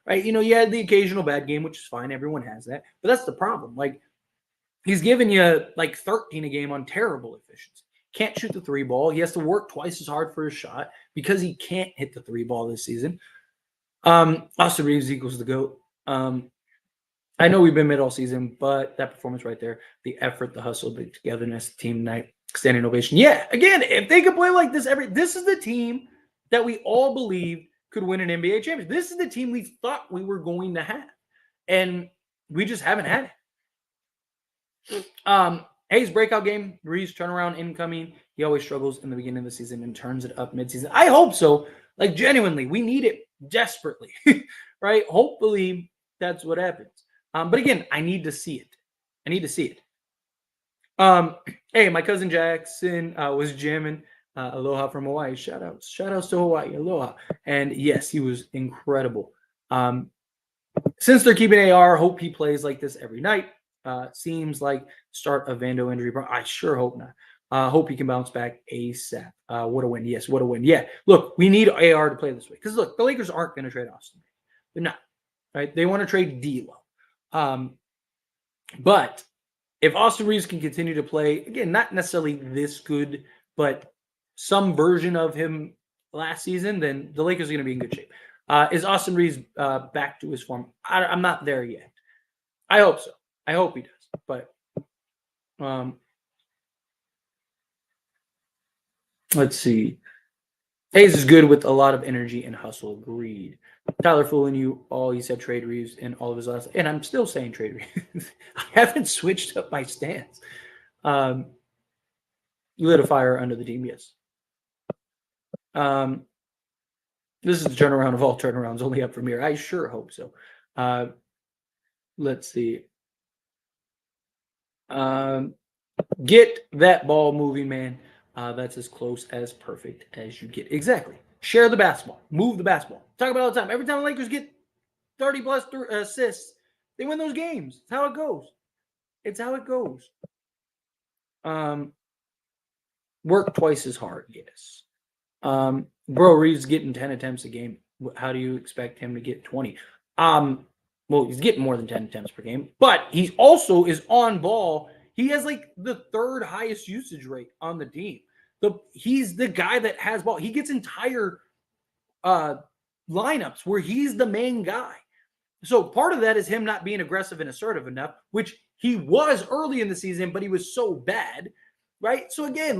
Right? You had the occasional bad game, which is fine. Everyone has that. But that's the problem. Like, he's giving you like 13 a game on terrible efficiency. Can't shoot the three ball. He has to work twice as hard for his shot because he can't hit the three ball this season. Austin Reeves equals the GOAT. I know we've been mid all season, but that performance right there, the effort, the hustle, the togetherness, the team night, standing ovation. Yeah, again, if they could play like this this is the team that we all believed could win an NBA championship. This is the team we thought we were going to have, and we just haven't had it. Hayes breakout game, Reeves turnaround incoming. He always struggles in the beginning of the season and turns it up midseason. I hope so. Like genuinely, we need it desperately, right? Hopefully that's what happens. But again, I need to see it. I need to see it. Hey, my cousin Jackson was jamming. Aloha from Hawaii. Shout outs to Hawaii. Aloha. And yes, he was incredible. Since they're keeping AR, hope he plays like this every night. Seems like start of Vando injury. I sure hope not. Hope he can bounce back ASAP. What a win. Yes, what a win. Yeah, look, we need AR to play this way. Because, look, the Lakers aren't going to trade Austin. They're not. Right? They want to trade D'Lo. But if Austin Reeves can continue to play, again, not necessarily this good, but some version of him last season, then the Lakers are going to be in good shape. Is Austin Reeves back to his form? I'm not there yet. I hope so. I hope he does. But let's see. Hayes is good with a lot of energy and hustle. Agreed. Tyler fooling you. Oh, he said trade Reeves in all of his last. And I'm still saying trade Reeves. I haven't switched up my stance. You lit a fire under the team, yes. This is the turnaround of all turnarounds, only up from here. I sure hope so. Let's see. Get that ball moving, man. That's as close as perfect as you get. Exactly. Share the basketball. Move the basketball. Talk about it all the time. Every time the Lakers get 30 plus assists, they win those games. It's how it goes. It's how it goes. Work twice as hard, yes. Bro, Reeves getting 10 attempts a game. How do you expect him to get 20? Well, he's getting more than 10 attempts per game, but he also is on ball. He has like the third highest usage rate on the team. He's the guy that has ball. He gets entire lineups where he's the main guy. So part of that is him not being aggressive and assertive enough, which he was early in the season, but he was so bad, right? So again,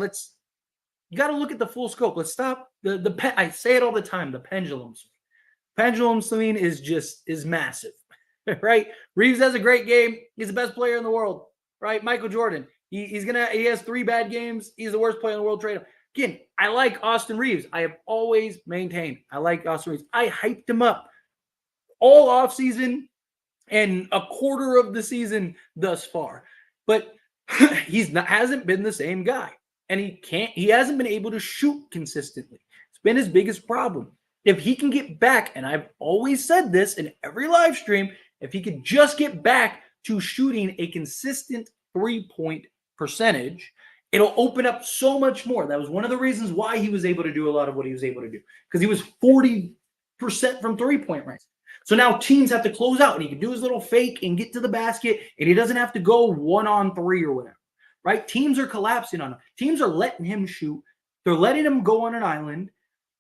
you got to look at the full scope. Let's stop I say it all the time, the pendulum swing. Pendulum swing is massive, right? Reeves has a great game. He's the best player in the world, right? Michael Jordan. He has 3 bad games. He's the worst player in the world. Trade him. Again, I like Austin Reeves. I have always maintained I like Austin Reeves. I hyped him up all offseason and a quarter of the season thus far. But hasn't been the same guy. And he hasn't been able to shoot consistently. It's been his biggest problem. If he can get back, and I've always said this in every live stream, if he could just get back to shooting a consistent 3-point percentage, it'll open up so much more. That was one of the reasons why he was able to do a lot of what he was able to do, because he was 40% from 3-point range. So now teams have to close out, and he can do his little fake and get to the basket, and he doesn't have to go 1-on-3 or whatever, right? Teams are collapsing on him. Teams are letting him shoot. They're letting him go on an island,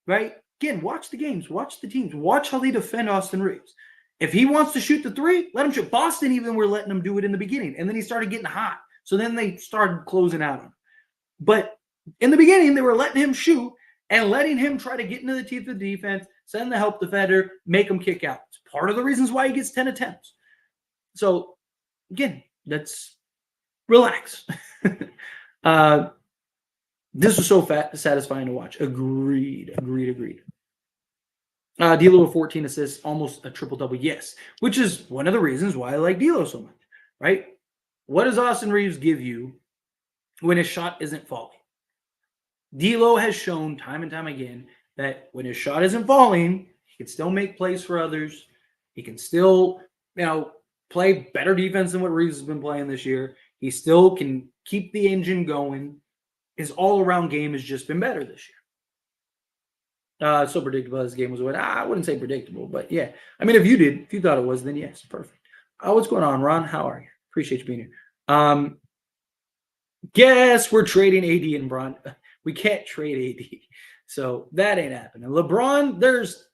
right? Again, watch the games, watch the teams, watch how they defend Austin Reeves. If he wants to shoot the three, let him shoot. Boston even were letting him do it in the beginning, and then he started getting hot. So then they started closing out on him. But in the beginning, they were letting him shoot and letting him try to get into the teeth of the defense, send the help defender, make him kick out. It's part of the reasons why he gets 10 attempts. So, again, let's relax. This was so satisfying to watch. Agreed. D'Lo with 14 assists, almost a triple-double, yes. Which is one of the reasons why I like D'Lo so much, right? What does Austin Reeves give you when his shot isn't falling? D'Lo has shown time and time again that when his shot isn't falling, he can still make plays for others. He can still, play better defense than what Reeves has been playing this year. He still can keep the engine going. His all-around game has just been better this year. So predictable as game was what? I wouldn't say predictable, but yeah. I mean, if you thought it was, then yes, perfect. What's going on, Ron? How are you? Appreciate you being here. Guess we're trading AD and Bron. We can't trade AD. So that ain't happening. LeBron, there's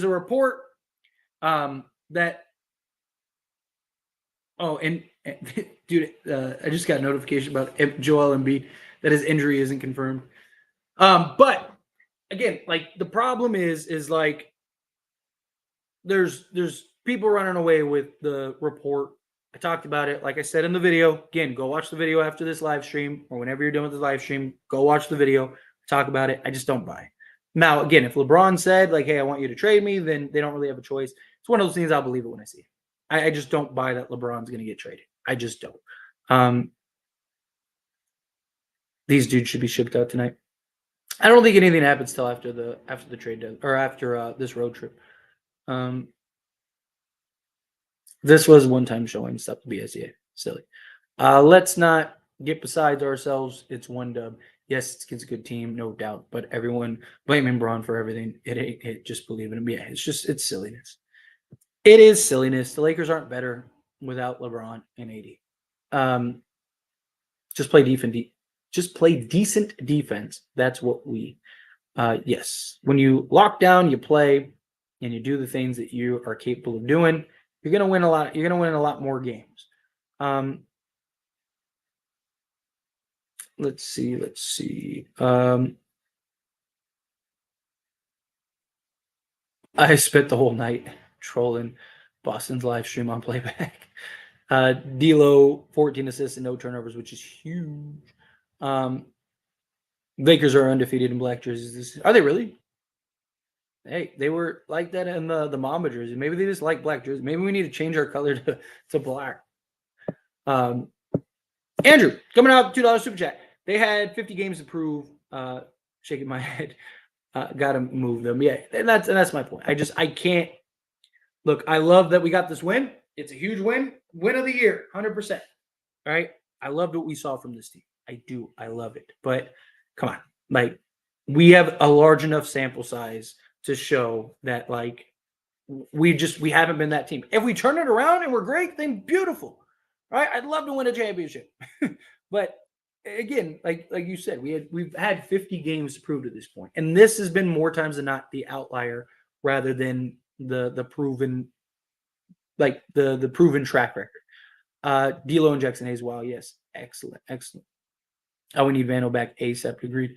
a report that dude, I just got a notification about Joel Embiid that his injury isn't confirmed. But again, like the problem is like there's people running away with the report. I talked about it. Like I said in the video, again, go watch the video after this live stream or whenever you're done with the live stream, go watch the video, talk about it. I just don't buy it. Now, again, if LeBron said like, hey, I want you to trade me, then they don't really have a choice. It's one of those things I'll believe it when I see it. I just don't buy that LeBron's going to get traded. I just don't. These dudes should be shipped out tonight. I don't think anything happens till after the trade deadline or after this road trip. This was one-time showing. Stop the BS. Silly. Let's not get beside ourselves. It's one dub. Yes, it's a good team, no doubt. But everyone blaming Braun for everything. It just believe in him. Yeah, it's silliness. It is silliness. The Lakers aren't better without LeBron and AD. Just play defense. Just play decent defense. That's what we. Yes, when you lock down, you play, and you do the things that you are capable of doing. You're gonna win a lot. You're gonna win a lot more games. Let's see. I spent the whole night trolling Boston's live stream on playback. D'Lo, 14 assists and no turnovers, which is huge. Lakers are undefeated in black jerseys. Are they really? Hey, they were like that in the Mamba jersey. Maybe they just like black jerseys. Maybe we need to change our color to black. Andrew, coming out, $2 super chat. They had 50 games to prove. Shaking my head. Got to move them. Yeah, and that's my point. I can't. Look, I love that we got this win. It's a huge win. Win of the year, 100%. All right? I loved what we saw from this team. I do. I love it. But come on. Like, we have a large enough sample size to show that, like, we haven't been that team. If we turn it around and we're great, then beautiful. Right? I'd love to win a championship. But again, like you said, we've had 50 games to prove to this point. And this has been more times than not the outlier rather than the proven, like the proven track record. D'Lo and Jackson Hayes, wow, yes. Excellent. We need Vando back ASAP, agreed.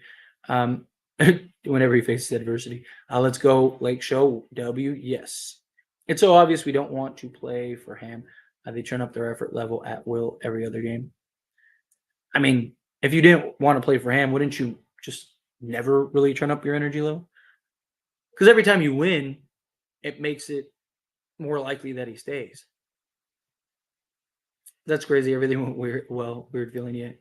Whenever he faces adversity. Let's go, Lake Show, W, yes. It's so obvious we don't want to play for Ham. They turn up their effort level at will every other game. I mean, if you didn't want to play for Ham, wouldn't you just never really turn up your energy level? Because every time you win, it makes it more likely that he stays. That's crazy. Everything went weird. Well, weird feeling yet.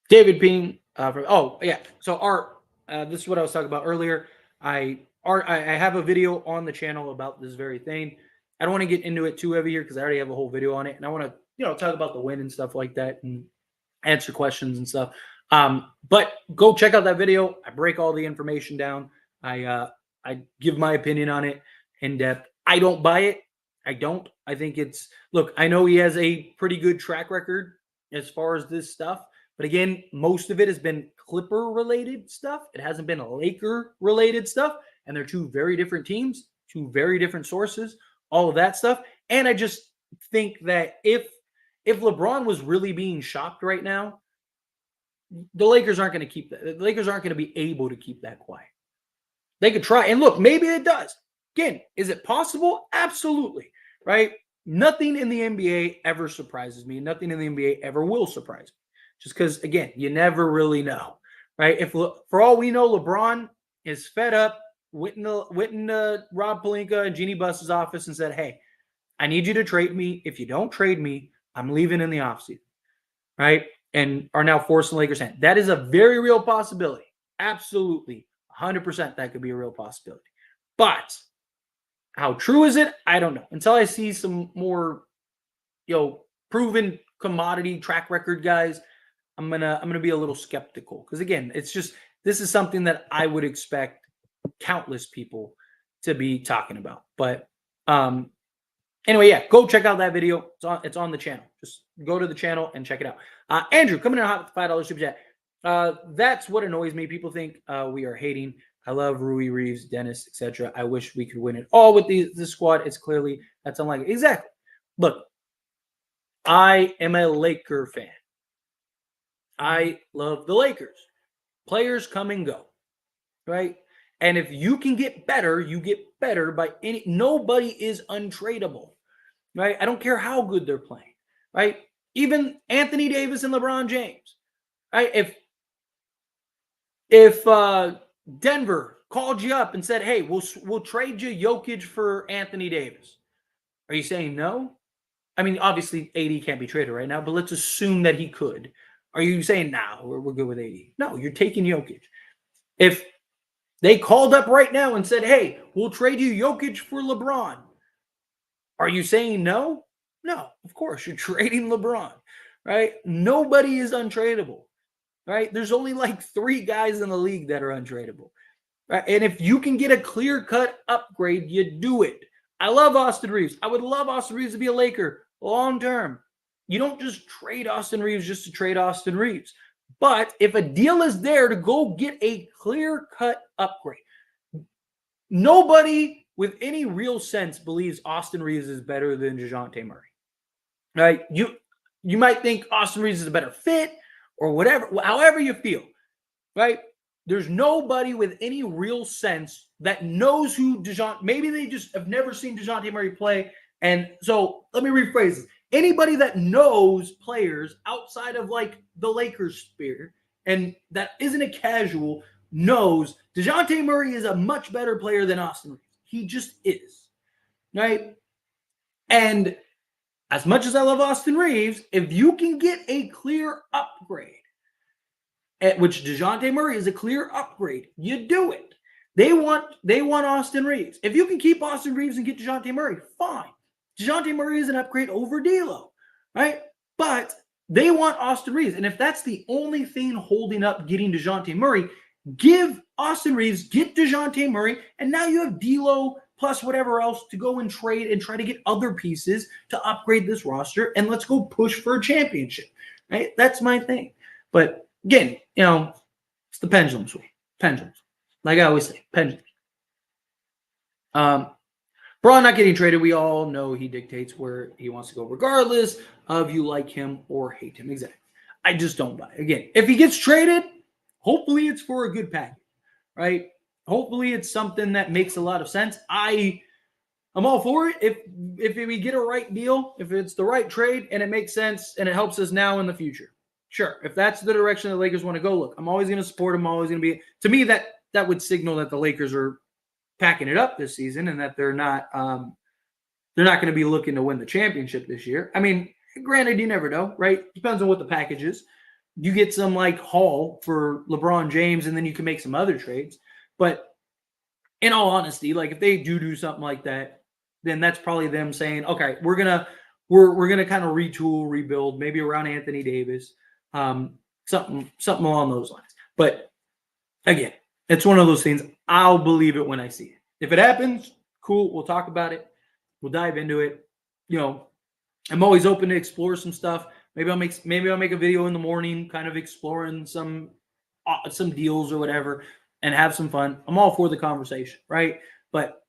David Ping. So Art. This is what I was talking about earlier. I have a video on the channel about this very thing. I don't want to get into it too heavy here because I already have a whole video on it, and I want to talk about the win and stuff like that and answer questions and stuff. But go check out that video. I break all the information down. I give my opinion on it in depth. I don't buy it. I don't. I think look, I know he has a pretty good track record as far as this stuff. But again, most of it has been Clipper-related stuff. It hasn't been Laker-related stuff. And they're two very different teams, two very different sources, all of that stuff. And I just think that if LeBron was really being shocked right now, the Lakers aren't going to keep that. The Lakers aren't going to be able to keep that quiet. They could try. And look, maybe it does. Again, is it possible? Absolutely. Right? Nothing in the NBA ever surprises me. Nothing in the NBA ever will surprise me. Just because, again, you never really know. Right? If for all we know, LeBron is fed up, went into Rob Pelinka and Jeannie Buss's office and said, hey, I need you to trade me. If you don't trade me, I'm leaving in the offseason. Right? And are now forcing Lakers' hand. That is a very real possibility. Absolutely. 100% that could be a real possibility. But how true is it? I don't know. Until I see some more, proven commodity track record guys, I'm gonna be a little skeptical. Because again, it's just this is something that I would expect countless people to be talking about. But anyway, yeah, go check out that video. It's on the channel. Just go to the channel and check it out. Andrew, coming in hot with $5 super chat. That's what annoys me. People think we are hating. I love Rui, Reeves, Dennis, etc. I wish we could win it all with this squad. It's clearly that's unlikely. Exactly. Look, I am a Laker fan. I love the Lakers. Players come and go, right? And if you can get better, you get better by any. Nobody is untradeable, right? I don't care how good they're playing, right? Even Anthony Davis and LeBron James, right? If Denver called you up and said, hey, we'll trade you Jokic for Anthony Davis, are you saying no? I mean, obviously AD can't be traded right now, but let's assume that he could. Are you saying, nah, we're good with AD? No, you're taking Jokic. If they called up right now and said, hey, we'll trade you Jokic for LeBron, are you saying no? No, of course, you're trading LeBron, right? Nobody is untradeable, right? There's only like 3 guys in the league that are untradeable, right? And if you can get a clear-cut upgrade, you do it. I love Austin Reeves. I would love Austin Reeves to be a Laker long-term. You don't just trade Austin Reeves just to trade Austin Reeves. But if a deal is there to go get a clear-cut upgrade, nobody with any real sense believes Austin Reeves is better than DeJounte Murray. Right? You might think Austin Reeves is a better fit or whatever, however you feel. Right? There's nobody with any real sense that knows who DeJounte, maybe they just have never seen DeJounte Murray play. And so let me rephrase this. Anybody that knows players outside of like the Lakers sphere and that isn't a casual knows DeJounte Murray is a much better player than Austin Reeves. He just is. Right? And as much as I love Austin Reeves, if you can get a clear upgrade, at which DeJounte Murray is a clear upgrade, you do it. They want Austin Reeves. If you can keep Austin Reeves and get DeJounte Murray, fine. DeJounte Murray is an upgrade over D'Lo, right? But they want Austin Reeves. And if that's the only thing holding up getting DeJounte Murray, give Austin Reeves, get DeJounte Murray, and now you have D'Lo plus whatever else to go and trade and try to get other pieces to upgrade this roster, and let's go push for a championship, right? That's my thing. But again, it's the pendulum swing. Pendulums. Like I always say, pendulums. Braun not getting traded, we all know he dictates where he wants to go, regardless of you like him or hate him. Exactly. I just don't buy it. Again, if he gets traded, hopefully it's for a good package, right? Hopefully it's something that makes a lot of sense. I'm all for it. If we get a right deal, if it's the right trade and it makes sense and it helps us now in the future. Sure. If that's the direction the Lakers want to go, look, I'm always going to support them. I'm always going to be, to me, that would signal that the Lakers are packing it up this season and that they're not going to be looking to win the championship this year. I mean, granted, you never know, right? Depends on what the package is. You get some like haul for LeBron James and then you can make some other trades. But in all honesty, like if they do something like that, then that's probably them saying, okay, we're gonna kind of retool, rebuild, maybe around Anthony Davis, something along those lines. But again, it's one of those things. I'll believe it when I see it. If it happens, cool. We'll talk about it. We'll dive into it. I'm always open to explore some stuff. Maybe I'll make a video in the morning, kind of exploring some some deals or whatever and have some fun. I'm all for the conversation, right? But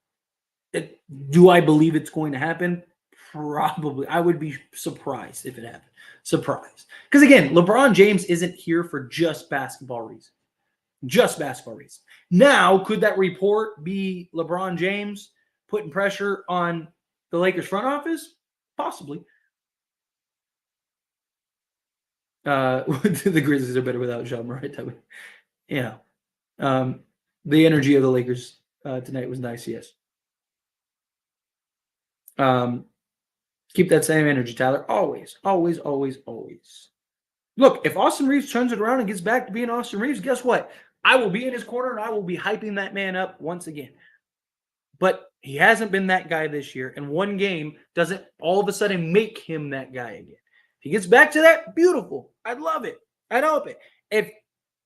do I believe it's going to happen? Probably. I would be surprised if it happened. Surprised. Because again, LeBron James isn't here for just basketball reasons. Just basketball reasons. Now, could that report be LeBron James putting pressure on the Lakers front office? Possibly. The Grizzlies are better without Ja Morant. Yeah. The energy of the Lakers tonight was nice, yes. Keep that same energy, Tyler. Always, always, always, always. Look, if Austin Reeves turns it around and gets back to being Austin Reeves, guess what? I will be in his corner and I will be hyping that man up once again. But he hasn't been that guy this year, and one game doesn't all of a sudden make him that guy again. If he gets back to that, beautiful. I'd love it. I'd hope it. If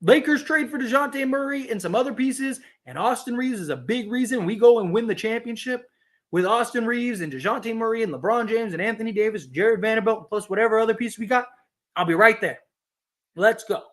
Lakers trade for DeJounte Murray and some other pieces, and Austin Reeves is a big reason we go and win the championship with Austin Reeves and DeJounte Murray and LeBron James and Anthony Davis, Jared Vanderbilt, plus whatever other piece we got, I'll be right there. Let's go.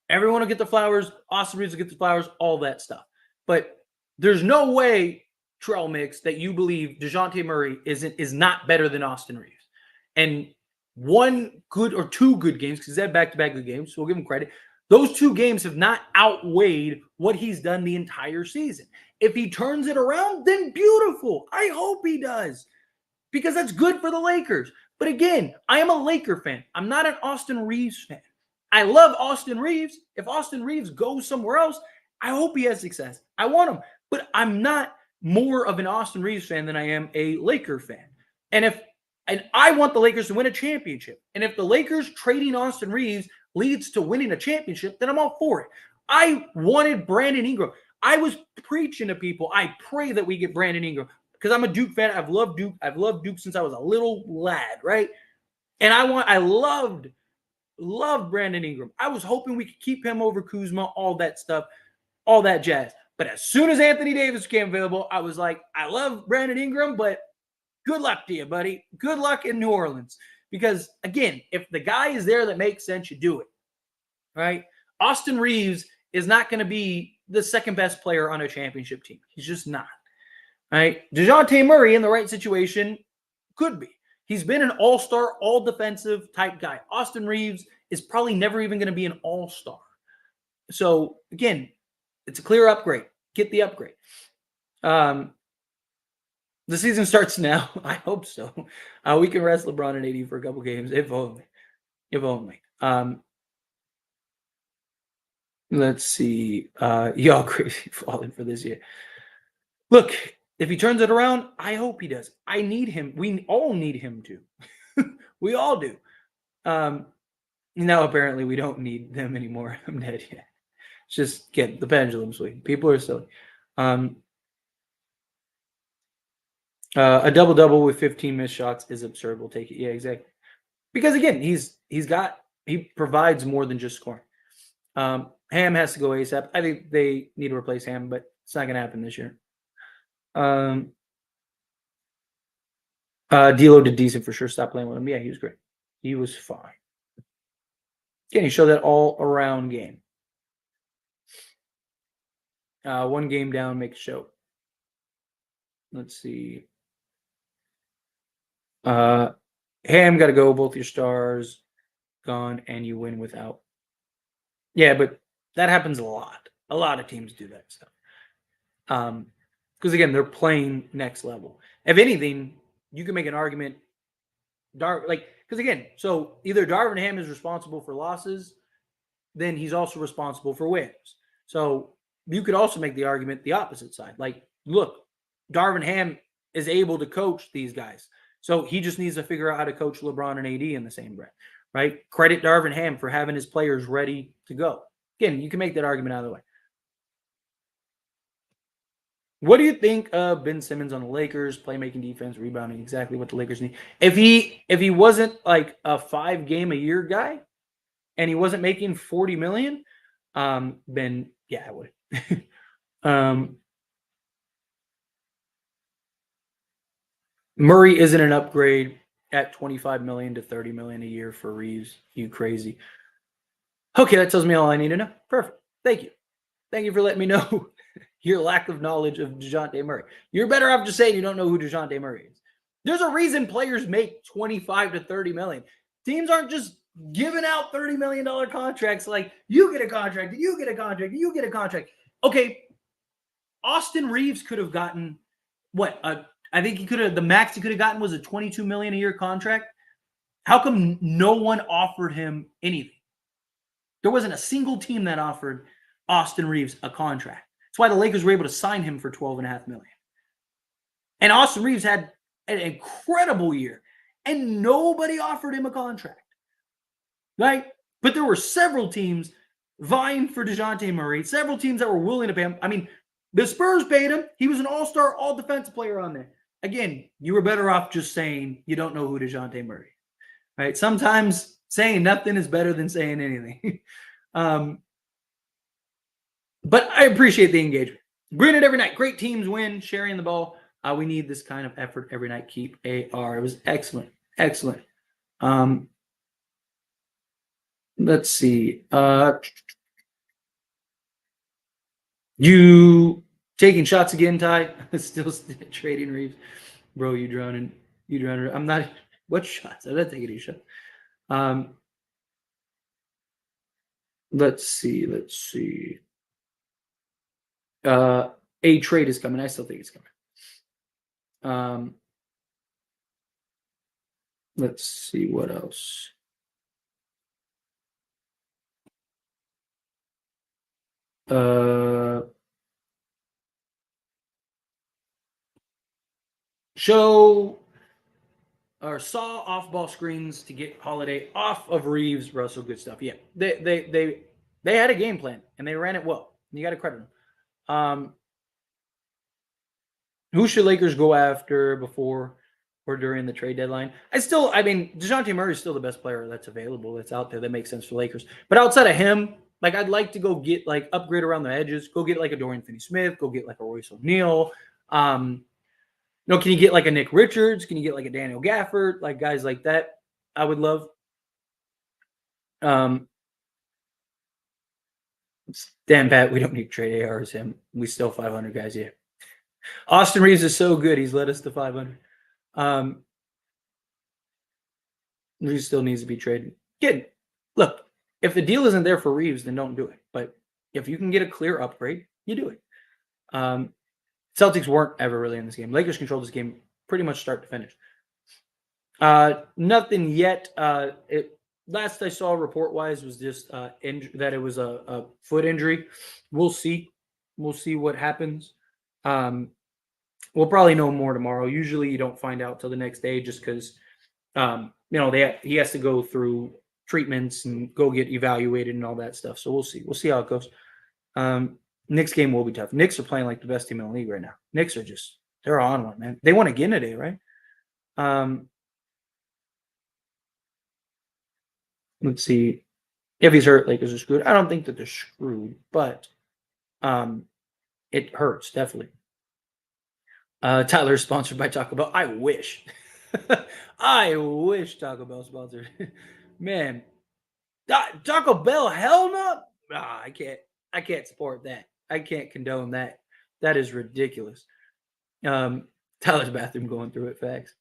Everyone will get the flowers. Austin Reeves will get the flowers, all that stuff. But there's no way, Trail Mix, that you believe DeJounte Murray is not better than Austin Reeves. And one good or two good games, because he's had back-to-back good games, so we'll give him credit. Those two games have not outweighed what he's done the entire season. If he turns it around, then beautiful. I hope he does, because that's good for the Lakers. But again, I am a Laker fan. I'm not an Austin Reeves fan. I love Austin Reeves. If Austin Reeves goes somewhere else, I hope he has success. I want him. But I'm not more of an Austin Reeves fan than I am a Laker fan. And I want the Lakers to win a championship. And if the Lakers trading Austin Reeves leads to winning a championship, then I'm all for it. I wanted Brandon Ingram. I was preaching to people, I pray that we get Brandon Ingram, because I'm a Duke fan. I've loved Duke. I've loved Duke since I was a little lad, right? And I loved Brandon Ingram. I was hoping we could keep him over Kuzma, all that stuff, all that jazz. But as soon as Anthony Davis became available, I was like, I love Brandon Ingram, but good luck to you, buddy. Good luck in New Orleans. Because, again, if the guy is there that makes sense, you do it, right? Austin Reeves is not going to be the second best player on a championship team. He's just not, right? DeJounte Murray in the right situation could be. He's been an all-star, all-defensive type guy. Austin Reeves is probably never even going to be an all-star. So, again, it's a clear upgrade. Get the upgrade. The season starts now. I hope so. We can rest LeBron and AD for a couple games, if only. If only. Let's see. Y'all crazy falling for this year. Look, if he turns it around, I hope he does. I need him. We all need him to. We all do. Now, apparently, we don't need them anymore. I'm dead yet. It's just get the pendulum swing. People are silly. A double-double with 15 missed shots is absurd. We'll take it. Yeah, exactly. Because, again, he provides more than just scoring. Ham has to go ASAP. I think they need to replace Ham, but it's not going to happen this year. D'Lo did decent for sure. Stop playing with him. Yeah, he was great. He was fine. Again, he showed that all-around game. One game down, make a show. Let's see. Ham got to go. Both your stars gone, and you win without. Yeah, but that happens a lot. A lot of teams do that stuff. Because again, they're playing next level. If anything, you can make an argument. Because again, so either Darvin Ham is responsible for losses, then he's also responsible for wins. So you could also make the argument the opposite side. Like, look, Darvin Ham is able to coach these guys. So he just needs to figure out how to coach LeBron and AD in the same breath, right? Credit Darvin Ham for having his players ready to go. Again, you can make that argument either way. What do you think of Ben Simmons on the Lakers? Playmaking, defense, rebounding, exactly what the Lakers need. If he wasn't like a 5-game-a-year guy and he wasn't making $40 million, then yeah, I would. Murray isn't an upgrade at $25 million to $30 million a year for Reeves. You crazy. Okay, that tells me all I need to know. Perfect. Thank you. Thank you for letting me know your lack of knowledge of DeJounte Murray. You're better off just saying you don't know who DeJounte Murray is. There's a reason players make 25 to 30 million. Teams aren't just giving out $30 million contracts like you get a contract, you get a contract, you get a contract. Okay, Austin Reeves could have gotten what? I think he could have, the max he could have gotten was a $22 million a year contract. How come no one offered him anything? There wasn't a single team that offered Austin Reeves a contract. That's why the Lakers were able to sign him for $12.5 million. And Austin Reeves had an incredible year, and nobody offered him a contract, right? But there were several teams vying for DeJounte Murray, several teams that were willing to pay him. I mean, the Spurs paid him. He was an all-star, all-defensive player on there. Again, you were better off just saying you don't know who DeJounte Murray is, right? Sometimes saying nothing is better than saying anything. But I appreciate the engagement. Bring it every night. Great teams win, sharing the ball. We need this kind of effort every night. Keep AR. It was excellent. Excellent. Let's see. You taking shots again, Ty? Still trading Reeves. Bro, you drowning. You drowning. I'm not. What shots? I'm not taking any shots. Let's see. Let's see. A trade is coming. I still think it's coming. Let's see what else. Show or saw off-ball screens to get Holiday off of Reeves. Russell, good stuff. Yeah, they had a game plan and they ran it well. You got to credit them. Who should Lakers go after before or during the trade deadline? I mean, DeJounte Murray is still the best player that's available, that's out there, that makes sense for Lakers. But outside of him, like I'd like to go get like upgrade around the edges, go get like a Dorian Finney-Smith, go get like a Royce O'Neal. Can you get like a Nick Richards? Can you get like a Daniel Gafford? Like guys like that, I would love. Damn, Pat, we don't need trade ARs him. We still 500 guys here. Austin Reeves is so good. He's led us to 500. Reeves still needs to be traded. Good. Look, if the deal isn't there for Reeves, then don't do it. But if you can get a clear upgrade, you do it. Celtics weren't ever really in this game. Lakers controlled this game pretty much start to finish. Nothing yet. Last I saw report-wise was just that it was a foot injury. We'll see. We'll see what happens. We'll probably know more tomorrow. Usually you don't find out till the next day just because, he has to go through treatments and go get evaluated and all that stuff. So we'll see. We'll see how it goes. Knicks game will be tough. Knicks are playing like the best team in the league right now. Knicks are they're on one, man. They won again today, right? Let's see. If he's hurt, Lakers are screwed. I don't think that they're screwed, but it hurts, definitely. Tyler is sponsored by Taco Bell. I wish. I wish Taco Bell sponsored. Man. Taco Bell, hell no. I can't support that. I can't condone that. That is ridiculous. Tyler's bathroom going through it, facts.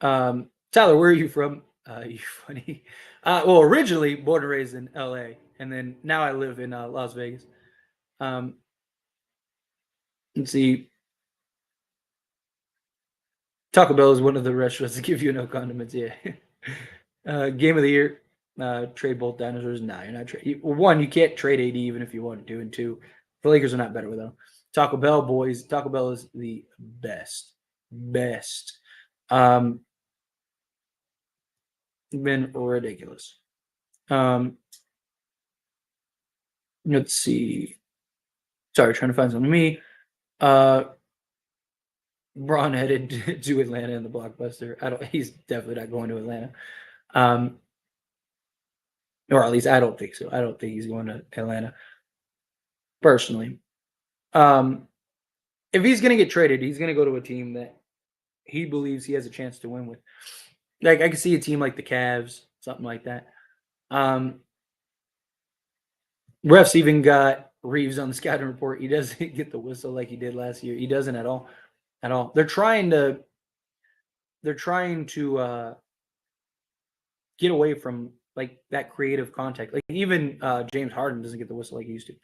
Tyler, where are you from? You funny. Well, originally born and raised in LA, and then now I live in Las Vegas. Let's see. Taco Bell is one of the restaurants that give you no condiments. Yeah. Game of the year. Trade both dinosaurs. Nah, you're not trading. One, you can't trade AD even if you wanted to, and two, the Lakers are not better without him. Taco Bell, boys. Taco Bell is the best. Best. Been ridiculous. Let's see. Sorry, trying to find something. Me. Braun headed to Atlanta in the blockbuster. He's definitely not going to Atlanta. Or at least I don't think so. I don't think he's going to Atlanta. Personally. If he's gonna get traded, he's gonna go to a team that he believes he has a chance to win with. Like I can see a team like the Cavs, something like that. Refs even got Reeves on the scouting report. He doesn't get the whistle like he did last year. He doesn't at all. At all. They're trying to get away from like that creative contact. Like even James Harden doesn't get the whistle like he used to.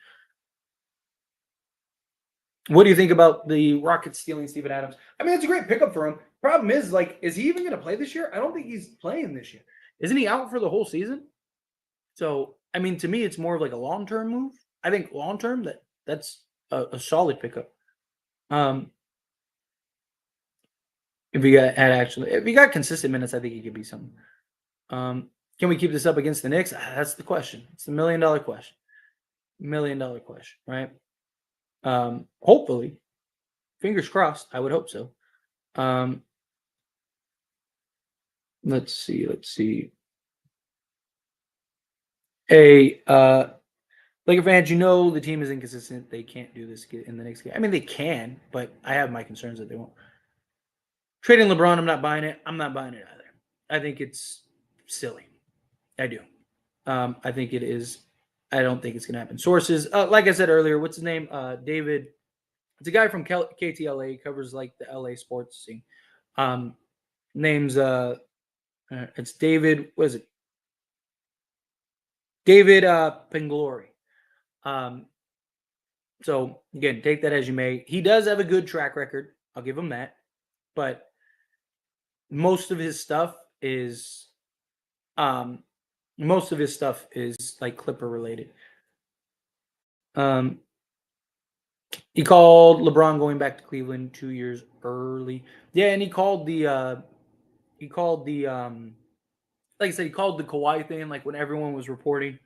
What do you think about the Rockets stealing Steven Adams? I mean, it's a great pickup for him. Problem is, like, is he even going to play this year? I don't think he's playing this year. Isn't he out for the whole season? So, I mean, to me, it's more of like a long-term move. I think long-term that's a solid pickup. If you got consistent minutes, I think he could be something. Can we keep this up against the Knicks? That's the question. It's the $1 million question. $1 million question, right? Hopefully, fingers crossed. I would hope so. Let's see. Hey, Laker fans, you know the team is inconsistent. They can't do this in the next game. I mean, they can, but I have my concerns that they won't. Trading LeBron, I'm not buying it. I'm not buying it either. I think it's silly. I do. I think it is. I don't think it's going to happen. Sources, like I said earlier, what's his name? David. It's a guy from KTLA. Covers like the LA sports scene. Name's it's David. What is it? David Penglori. So again, take that as you may. He does have a good track record. I'll give him that. But most of his stuff is like Clipper related. He called LeBron going back to Cleveland 2 years early. Yeah, and he called the like I said, he called the Kawhi thing like when everyone was reporting.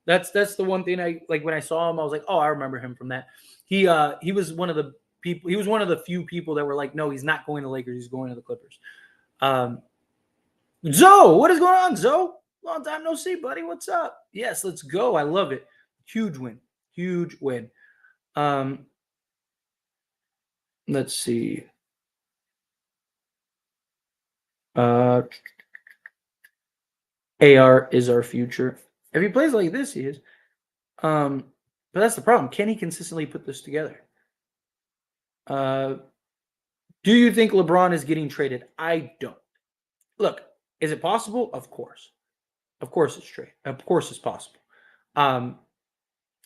That's the one thing I like when I saw him, I was like, oh, I remember him from that. He was one of the people, he was one of the few people that were like, no, he's not going to Lakers, he's going to the Clippers. Zoe, what is going on, Zoe? Long time no see, buddy. What's up? Yes, let's go. I love it. Huge win. Huge win. Let's see. AR is our future. If he plays like this, he is. But that's the problem. Can he consistently put this together? Do you think LeBron is getting traded? I don't. Look, is it possible? Of course. Of course it's trade. Of course it's possible.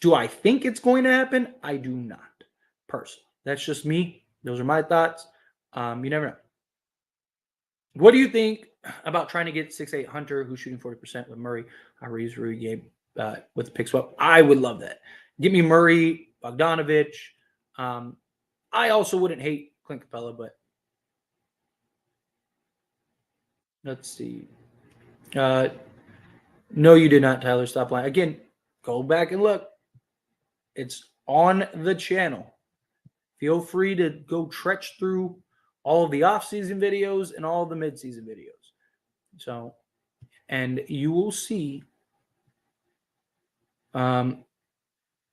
Do I think it's going to happen? I do not. Personally. That's just me. Those are my thoughts. You never know. What do you think about trying to get 6'8" Hunter, who's shooting 40% with Murray, Reeves, Rui game with the pick swap? I would love that. Give me Murray, Bogdanovich. I also wouldn't hate Clint Capella, but let's see. No, you did not, Tyler. Stop lying. Again, go back and look. It's on the channel. Feel free to go trudge through all of the off-season videos and all of the mid-season videos. So, and you will see. I'm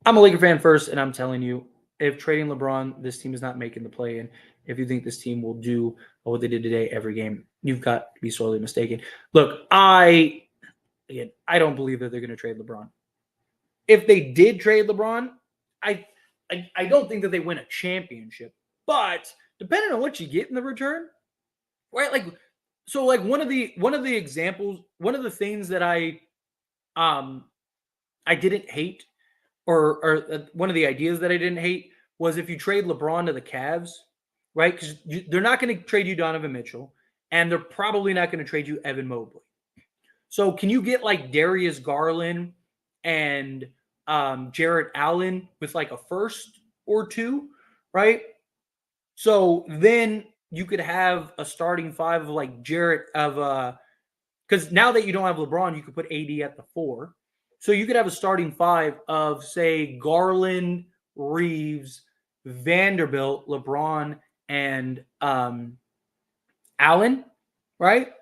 a Laker fan first, and I'm telling you, if trading LeBron, this team is not making the play-in. If you think this team will do what they did today every game, you've got to be sorely mistaken. Look, I don't believe that they're going to trade LeBron. If they did trade LeBron, I don't think that they win a championship. But depending on what you get in the return, right? Like, so like one of the examples, one of the things that I didn't hate, or one of the ideas that I didn't hate was if you trade LeBron to the Cavs, right? Because they're not going to trade you Donovan Mitchell, and they're probably not going to trade you Evan Mobley. So can you get like Darius Garland and Jarrett Allen with like a first or two, right? So then you could have a starting five of like Jarrett because now that you don't have LeBron, you could put AD at the 4. So you could have a starting five of say Garland, Reeves, Vanderbilt, LeBron, and Allen, right?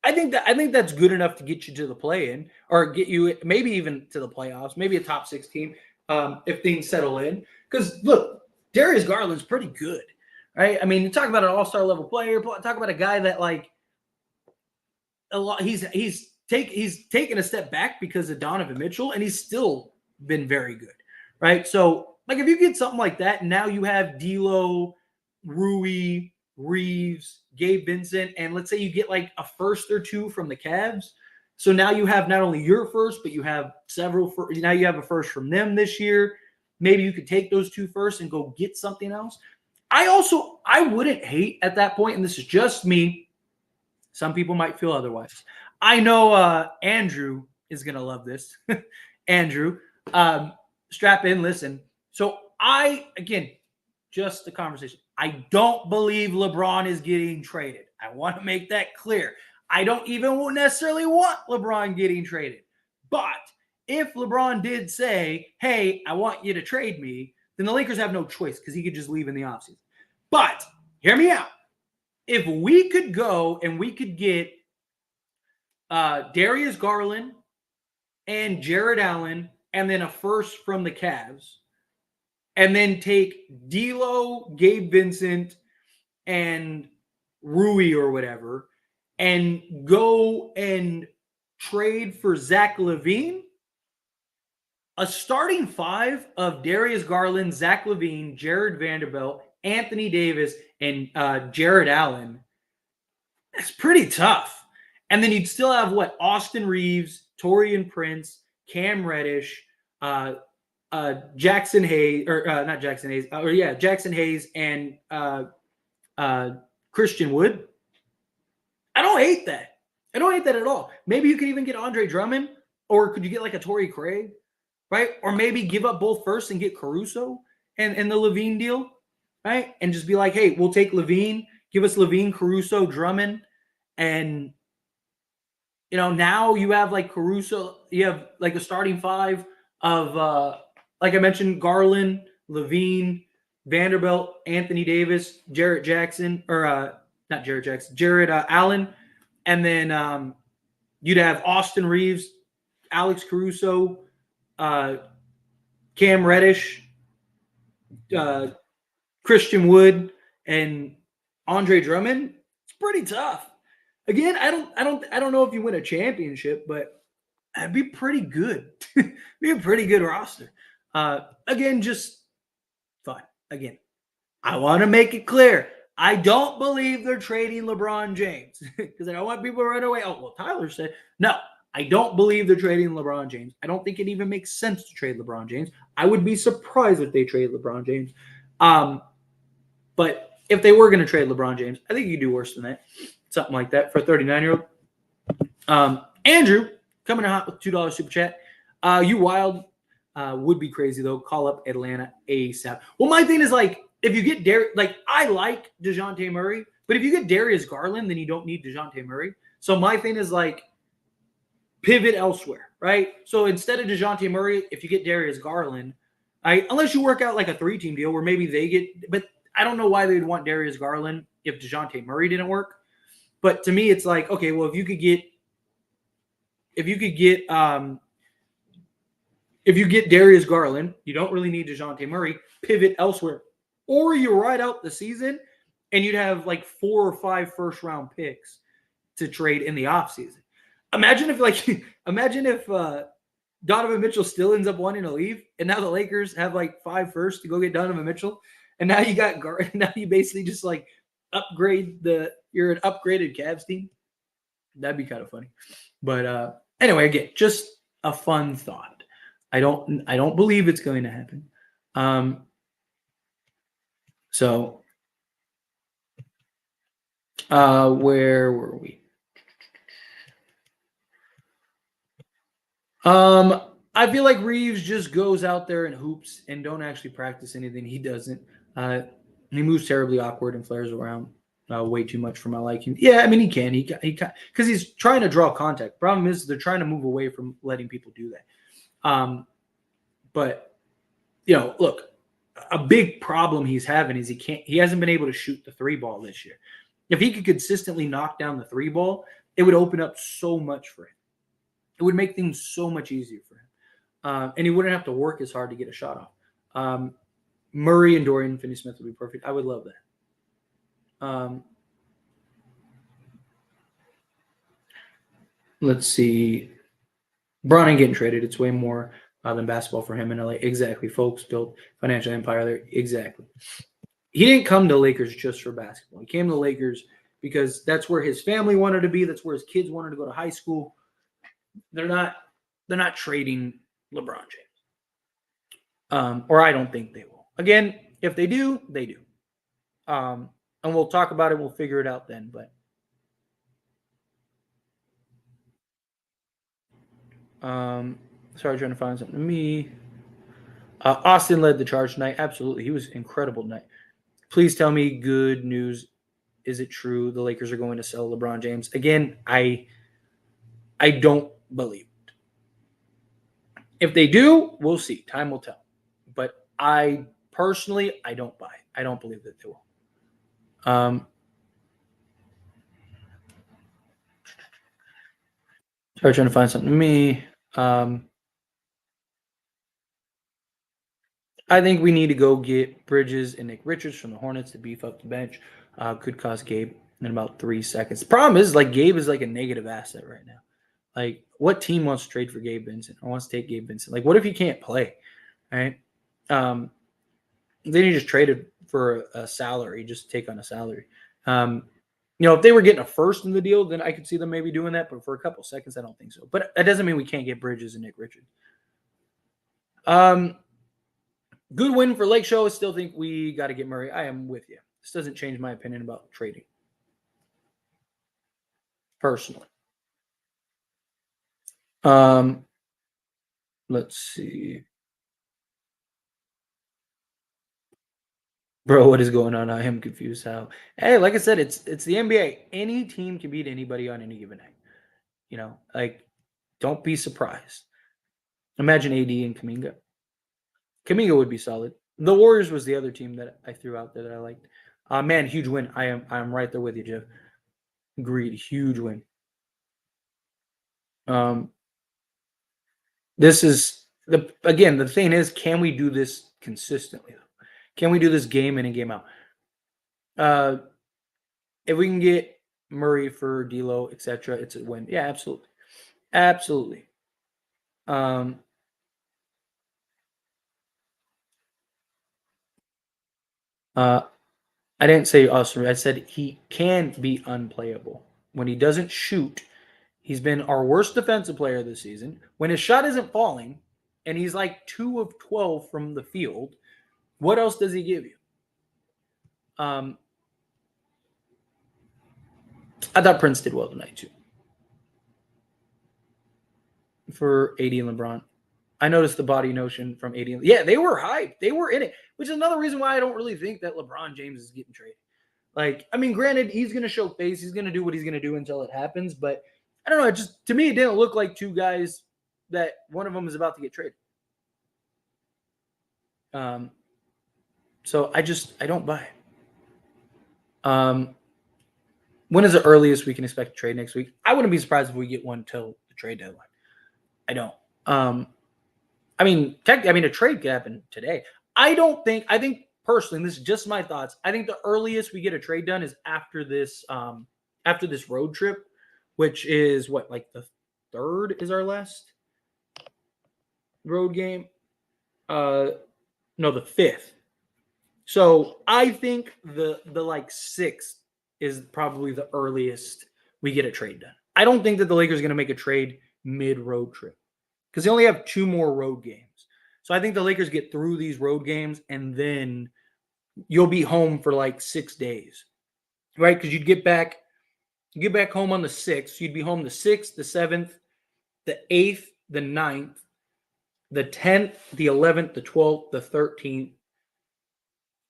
I think that's good enough to get you to the play-in or get you maybe even to the playoffs, maybe a top 6 team if things settle in. Because look, Darius Garland's pretty good, right? I mean, you talk about an all-star level player. Talk about a guy that like a lot. He's taken a step back because of Donovan Mitchell, and he's still been very good, right? So, like, if you get something like that, now you have D'Lo, Rui, Reeves, Gabe Vincent, and let's say you get like a first or two from the Cavs. So now you have not only your first, but you have several. Now you have a first from them this year. Maybe you could take those two first and go get something else. I wouldn't hate at that point, and this is just me. Some people might feel otherwise. I know Andrew is gonna love this. Andrew, strap in, listen. So again, just the conversation. I don't believe LeBron is getting traded. I want to make that clear. I don't even necessarily want LeBron getting traded. But if LeBron did say, hey, I want you to trade me, then the Lakers have no choice because he could just leave in the offseason. But hear me out. If we could go and we could get Darius Garland and Jared Allen and then a first from the Cavs, and then take D'Lo, Gabe Vincent, and Rui or whatever, and go and trade for Zach LaVine, a starting five of Darius Garland, Zach LaVine, Jared Vanderbilt, Anthony Davis, and Jared Allen, that's pretty tough. And then you'd still have what? Austin Reeves, Taurean Prince, Cam Reddish, Jackson Hayes, or not Jackson Hayes, Jackson Hayes and Christian Wood. I don't hate that. I don't hate that at all. Maybe you could even get Andre Drummond, or could you get like a Torrey Craig, right? Or maybe give up both first and get Caruso and the LaVine deal, right? And just be like, hey, we'll take LaVine, give us LaVine, Caruso, Drummond, and now you have like Caruso, you have like a starting five of like I mentioned, Garland, LaVine, Vanderbilt, Anthony Davis, Jarrett Jackson, or not Jarrett Jackson, Jared Allen, and then you'd have Austin Reeves, Alex Caruso, Cam Reddish, Christian Wood, and Andre Drummond. It's pretty tough. Again, I don't know if you win a championship, but that'd be pretty good. Be a pretty good roster. Again, just fun. Again, I want to make it clear. I don't believe they're trading LeBron James because I don't want people to run away. Oh, well, Tyler said, no, I don't believe they're trading LeBron James. I don't think it even makes sense to trade LeBron James. I would be surprised if they trade LeBron James. But if they were going to trade LeBron James, I think you could do worse than that. Something like that for a 39-year-old. Andrew, coming in hot with $2 super chat. You wild. Would be crazy, though. Call up Atlanta ASAP. Well, my thing is, like, if you get I like DeJounte Murray, but if you get Darius Garland, then you don't need DeJounte Murray. So my thing is, like, pivot elsewhere, right? So instead of DeJounte Murray, if you get Darius Garland, unless you work out like a 3-team deal where maybe they get, but I don't know why they'd want Darius Garland if DeJounte Murray didn't work. But to me, it's like, okay, well, if you could get Darius Garland, you don't really need DeJounte Murray, pivot elsewhere. Or you ride out the season and you'd have like 4 or 5 first-round picks to trade in the offseason. Imagine if Donovan Mitchell still ends up wanting to leave, and now the Lakers have like 5 firsts to go get Donovan Mitchell, and now you got now you basically just like you're an upgraded Cavs team. That'd be kind of funny. But anyway, again, just a fun thought. I don't believe it's going to happen. So where were we? I feel like Reeves just goes out there and hoops and don't actually practice anything. He doesn't. He moves terribly awkward and flares around way too much for my liking. Yeah, I mean he can. He because he's trying to draw contact. Problem is they're trying to move away from letting people do that. But look, a big problem he's having is he hasn't been able to shoot the 3 ball this year. If he could consistently knock down the 3 ball, it would open up so much for him. It would make things so much easier for him. And he wouldn't have to work as hard to get a shot off. Murray and Dorian Finney-Smith would be perfect. I would love that. Let's see. Bron ain't getting traded. It's way more than basketball for him in LA. Exactly, folks. Built financial empire there. Exactly. He didn't come to Lakers just for basketball. He came to Lakers because that's where his family wanted to be. That's where his kids wanted to go to high school. They're not trading LeBron James. Or I don't think they will. Again, if they do, they do. And we'll talk about it. We'll figure it out then. But sorry, trying to find something to me. Austin led the charge tonight. Absolutely. He was incredible tonight. Please tell me good news. Is it true the Lakers are going to sell LeBron James? Again, I don't believe it. If they do, we'll see. Time will tell. But I personally don't buy it. I don't believe that they will. Sorry, trying to find something to me. I think we need to go get Bridges and Nick Richards from the Hornets to beef up the bench. Could cost Gabe in about 3 seconds. The problem is, like, Gabe is like a negative asset right now. Like, what team wants to trade for Gabe Vincent or wants to take Gabe Vincent? Like, what if he can't play? Right? Then he just traded for a salary, just take on a salary. If they were getting a first in the deal, then I could see them maybe doing that. But for a couple seconds, I don't think so. But that doesn't mean we can't get Bridges and Nick Richards. Good win for Lake Show. I still think we got to get Murray. I am with you. This doesn't change my opinion about trading. Personally. Let's see. Bro, what is going on? I am confused how. Hey, like I said, it's the NBA. Any team can beat anybody on any given night. Like, don't be surprised. Imagine AD and Kuminga. Kuminga would be solid. The Warriors was the other team that I threw out there that I liked. Man, huge win. I'm right there with you, Jeff. Agreed. Huge win. This is the thing is, can we do this consistently? Can we do this game in and game out? If we can get Murray for D'Lo, etc., it's a win. Yeah, absolutely, absolutely. I didn't say awesome. I said he can be unplayable when he doesn't shoot. He's been our worst defensive player this season. When his shot isn't falling, and he's like 2 of 12 from the field, what else does he give you? I thought Prince did well tonight too. For AD and LeBron, I noticed the body notion from AD. Yeah, they were hyped. They were in it, which is another reason why I don't really think that LeBron James is getting traded. Like, I mean, granted, he's going to show face. He's going to do what he's going to do until it happens. But I don't know. It just, to me, it didn't look like two guys that one of them is about to get traded. So I don't buy it. When is the earliest we can expect a trade next week? I wouldn't be surprised if we get one till the trade deadline. I don't. I mean, a trade could happen today. I think personally, this is just my thoughts. I think the earliest we get a trade done is after this road trip, which is what, like the 3rd is our last road game? No, the 5th. So I think the like 6th is probably the earliest we get a trade done. I don't think that the Lakers are going to make a trade mid-road trip because they only have 2 more road games. So I think the Lakers get through these road games and then you'll be home for like 6 days, right? Because you get back home on the 6th. You'd be home the 6th, the 7th, the 8th, the 9th, the 10th, the 11th, the 12th, the 13th,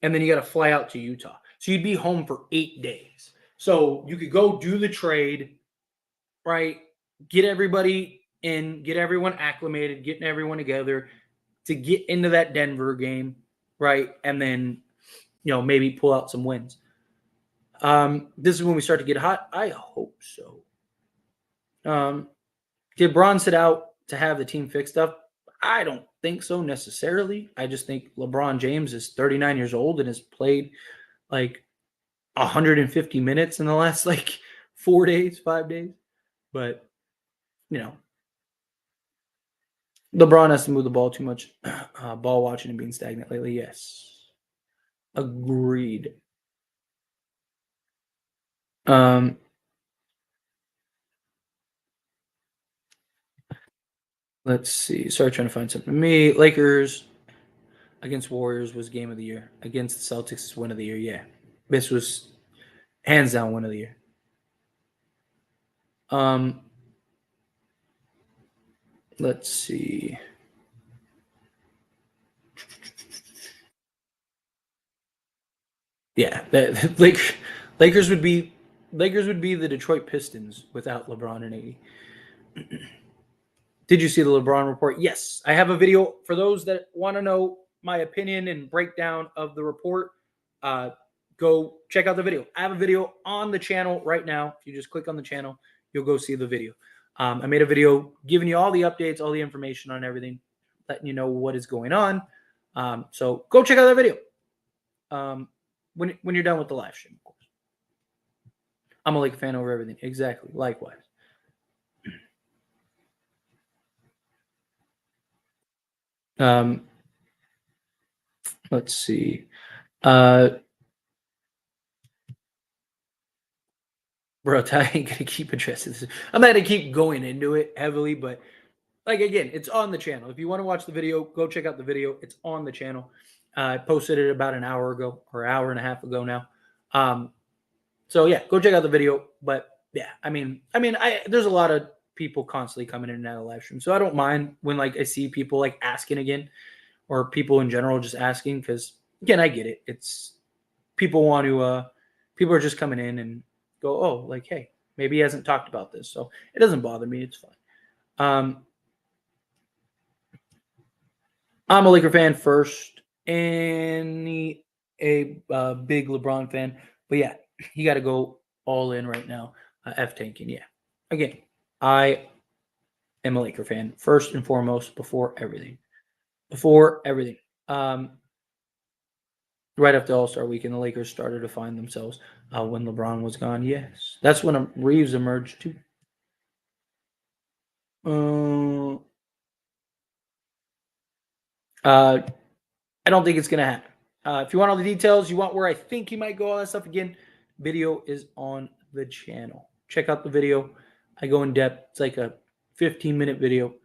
and then you got to fly out to Utah. So you'd be home for 8 days. So you could go do the trade, right? Get everybody in, get everyone acclimated, getting everyone together to get into that Denver game, right? And then, maybe pull out some wins. This is when we start to get hot. I hope so. Did Bron sit out to have the team fixed up? I don't think so necessarily. I just think LeBron James is 39 years old and has played like 150 minutes in the last like 4 days, 5 days. But, LeBron has to move the ball too much. Ball watching and being stagnant lately. Yes. Agreed. Um, let's see. Sorry, trying to find something. Me, Lakers against Warriors was game of the year. Against the Celtics is win of the year. Yeah. This was hands down win of the year. Um, let's see. Yeah, Lakers would be the Detroit Pistons without LeBron and AD. Did you see the LeBron report? Yes, I have a video for those that want to know my opinion and breakdown of the report. Uh, go check out the video. I have a video on the channel right now. If you just click on the channel, you'll go see the video. I made a video giving you all the updates, all the information on everything, letting you know what is going on. So go check out that video. When you're done with the live stream, of course. I'm a Lake fan over everything. Exactly. Likewise. Let's see. Bro, I ain't gonna keep addressing this. I'm not gonna keep going into it heavily, but like again, it's on the channel. If you want to watch the video, go check out the video. It's on the channel. I posted it about an hour ago or hour and a half ago now. So yeah, go check out the video. But yeah, there's a lot of people constantly coming in and out of live stream, so I don't mind when like I see people like asking again, or people in general just asking, because again, I get it. It's people want to people are just coming in and go, oh, like, hey, maybe he hasn't talked about this, so it doesn't bother me. It's fine. I'm a Laker fan first, and a big LeBron fan. But yeah, he got to go all in right now. F tanking, yeah. Again, I am a Laker fan first and foremost, before everything. Before everything. Right after All-Star Weekend, the Lakers started to find themselves when LeBron was gone. Yes, that's when Reeves emerged too. I don't think it's gonna happen. If you want all the details, you want where I think he might go, all that stuff, again, video is on the channel. Check out the video. I go in depth. It's like a 15-minute video.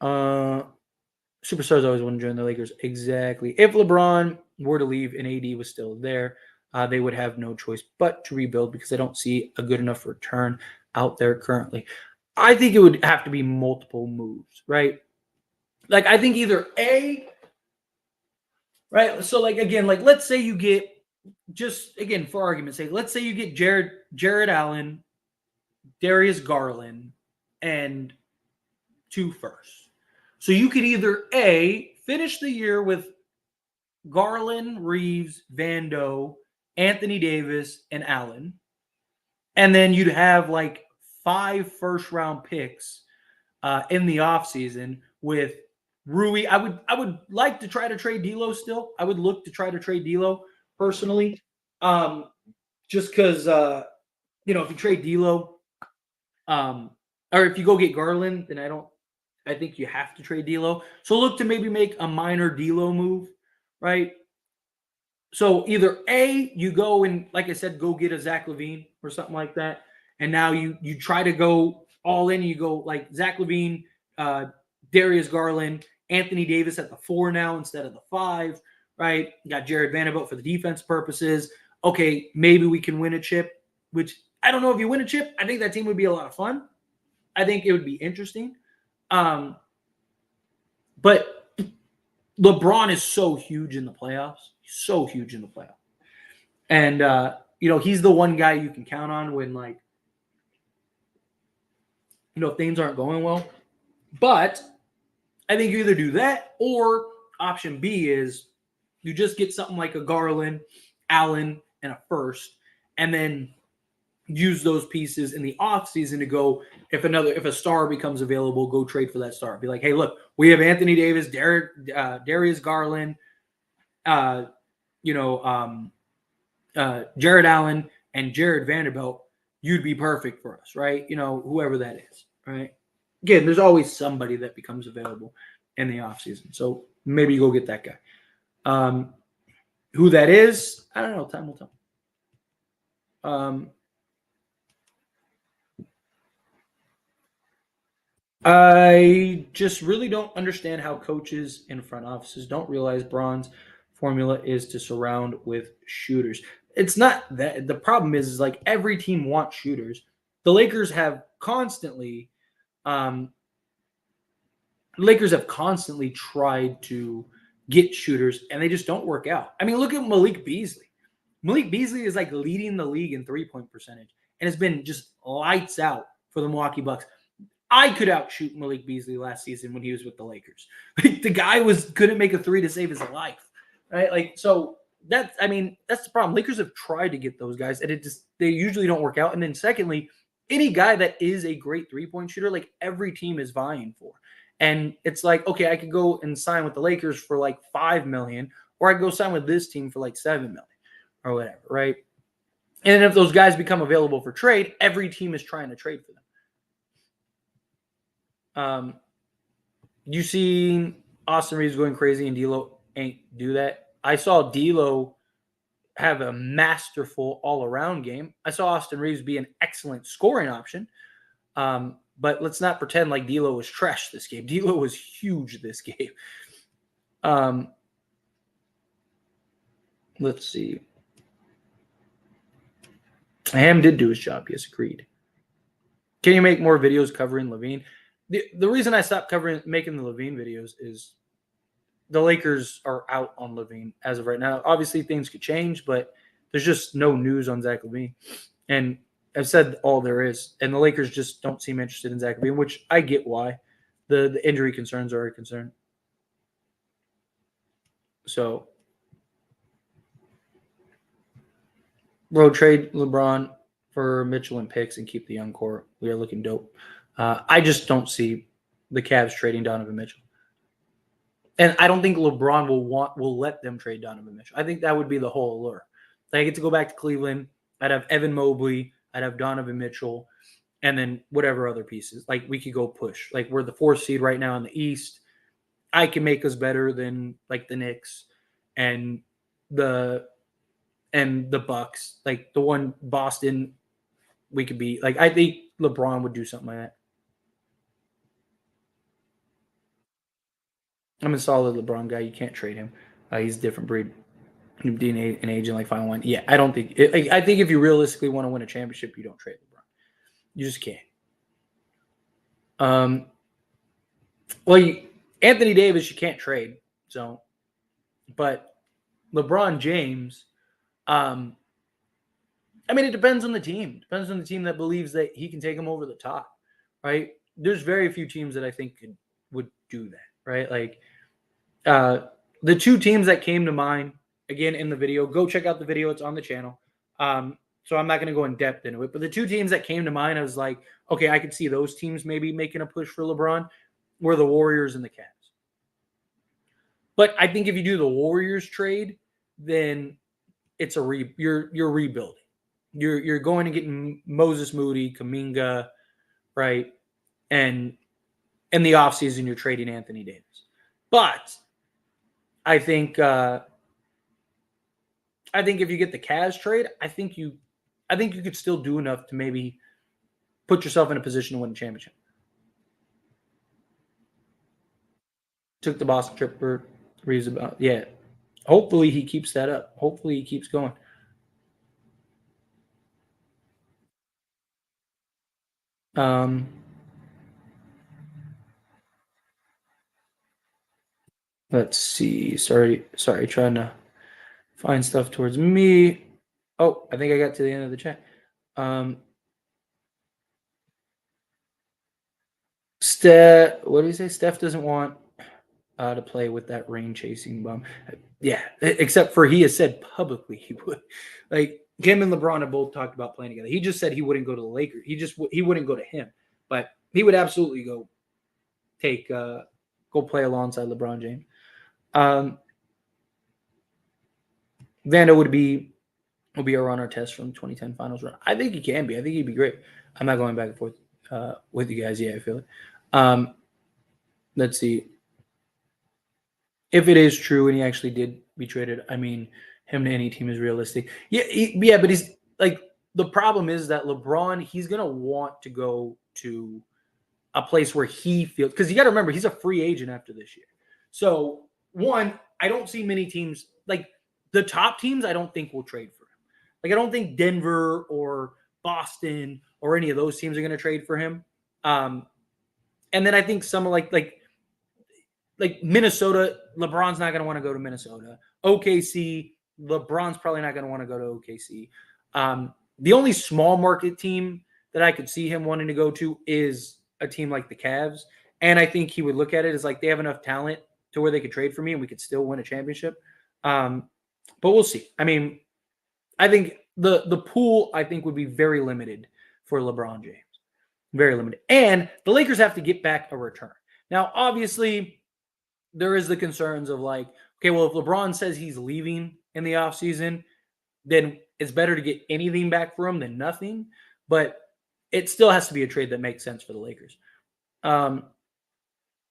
Superstars always want to join the Lakers. Exactly. If LeBron were to leave and AD was still there, they would have no choice but to rebuild, because they don't see a good enough return out there currently. I think it would have to be multiple moves, right? Like, I think either A, right? So, like, again, like, let's say you get, just again, for argument's sake, let's say you get Jared Allen, Darius Garland, and 2 firsts. So you could either A, finish the year with Garland, Reeves, Vando, Anthony Davis, and Allen, and then you'd have like 5 first-round picks in the offseason with Rui. I would like to try to trade D'Lo still. I would look to try to trade D'Lo personally, just because if you trade D'Lo, or if you go get Garland, then I think you have to trade D'Lo. So look to maybe make a minor D'Lo move, right? So either A, you go and, like I said, go get a Zach LaVine or something like that, and now you try to go all in. You go like Zach LaVine, Darius Garland, Anthony Davis at the 4 now instead of the 5, right? You got Jared Vanderbilt for the defense purposes. Okay, maybe we can win a chip, which I don't know if you win a chip. I think that team would be a lot of fun. I think it would be interesting. But LeBron is so huge in the playoffs. So huge in the playoffs. And, he's the one guy you can count on when, like, things aren't going well. But I think you either do that, or option B is you just get something like a Garland, Allen, and a first, and then use those pieces in the offseason to go, if a star becomes available, go trade for that star. Be like, hey, look, we have Anthony Davis, Darius Garland, Jared Allen, and Jared Vanderbilt. You'd be perfect for us, right? Whoever that is, right? Again, there's always somebody that becomes available. in the offseason. So maybe you go get that guy. Who that is, I don't know. Time will tell. I just really don't understand how coaches in front offices don't realize Braun's formula is to surround with shooters. It's not that the problem is like every team wants shooters. The um, Lakers have constantly tried to get shooters, and they just don't work out. I mean, look at Malik Beasley. Malik Beasley is like leading the league in 3-point percentage, and has been just lights out for the Milwaukee Bucks. I could outshoot Malik Beasley last season when he was with the Lakers. Like, the guy couldn't make a three to save his life, right? Like, so that's the problem. Lakers have tried to get those guys, and they usually don't work out. And then secondly, any guy that is a great 3-point shooter, like every team is vying for. And it's like, okay, I could go and sign with the Lakers for like $5 million, or I could go sign with this team for like $7 million or whatever, right? And if those guys become available for trade, every team is trying to trade for them. You see Austin Reeves going crazy and D'Lo ain't do that. I saw D'Lo have a masterful all-around game. I saw Austin Reeves be an excellent scoring option. But let's not pretend like D'Lo was trash this game. D'Lo was huge this game. Let's see. Ham did do his job. Yes, agreed. Can you make more videos covering LaVine? The reason I stopped making the LaVine videos is the Lakers are out on LaVine as of right now. Obviously, things could change, but there's just no news on Zach LaVine. And I've said all there is. And the Lakers just don't seem interested in Zach LaVine, which I get why. The injury concerns are a concern. So, road trade LeBron for Mitchell and picks and keep the young core. We are looking dope. I just don't see the Cavs trading Donovan Mitchell. And I don't think LeBron will let them trade Donovan Mitchell. I think that would be the whole allure. I get to go back to Cleveland. I'd have Evan Mobley. I'd have Donovan Mitchell. And then whatever other pieces. Like, we could go push. Like, we're the 4th seed right now in the East. I can make us better than, like, the Knicks and the Bucks. Like, the one Boston we could beat. Like, I think LeBron would do something like that. I'm a solid LeBron guy. You can't trade him. He's a different breed. Being an agent like Final One. Yeah, I don't think. I think if you realistically want to win a championship, you don't trade LeBron. You just can't. Well, Anthony Davis, you can't trade. So, but LeBron James, I mean, it depends on the team. It depends on the team that believes that he can take them over the top, right? There's very few teams that I think would do that, right? Like, the two teams that came to mind, again, in the video, go check out the video. It's on the channel. So I'm not going to go in depth into it. But the two teams that came to mind, I was like, okay, I could see those teams maybe making a push for LeBron, were the Warriors and the Cavs. But I think if you do the Warriors trade, then it's you're rebuilding. You're going and getting Moses Moody, Kuminga, right? And in the offseason, you're trading Anthony Davis. But I think if you get the Cavs trade, I think you could still do enough to maybe put yourself in a position to win a championship. Took the Boston trip for reasons about Hopefully he keeps that up. Hopefully he keeps going. Let's see. Sorry, trying to find stuff towards me. Oh, I think I got to the end of the chat. What do you say? Steph doesn't want to play with that rain chasing bum. Yeah, except for he has said publicly he would. Like, him and LeBron have both talked about playing together. He just said he wouldn't go to the Lakers. He wouldn't go to him, but he would absolutely go play alongside LeBron James. Vando will be a runner test from the 2010 finals run. I think he can be. I think he'd be great. I'm not going back and forth with you guys. Yeah, I feel it. Let's see. if it is true and he actually did be traded, I mean, him to any team is realistic. Yeah, but he's like the problem is that LeBron, he's gonna want to go to a place where he feels because you got to remember he's a free agent after this year. So one, I don't see many teams like the top teams. I don't think will trade for him. Like I don't think Denver or Boston or any of those teams are going to trade for him. And then I think some like Minnesota, LeBron's not going to want to go to Minnesota. OKC, LeBron's probably not going to want to go to OKC. The only small market team that I could see him wanting to go to is a team like the Cavs. And I think he would look at it as like they have enough talent to where they could trade for me and we could still win a championship. But we'll see. I mean, I think the pool, I think, would be very limited for LeBron James. Very limited. And the Lakers have to get back a return. Now, obviously, there is the concerns of like, okay, well, if LeBron says he's leaving in the offseason, then it's better to get anything back for him than nothing. But it still has to be a trade that makes sense for the Lakers. And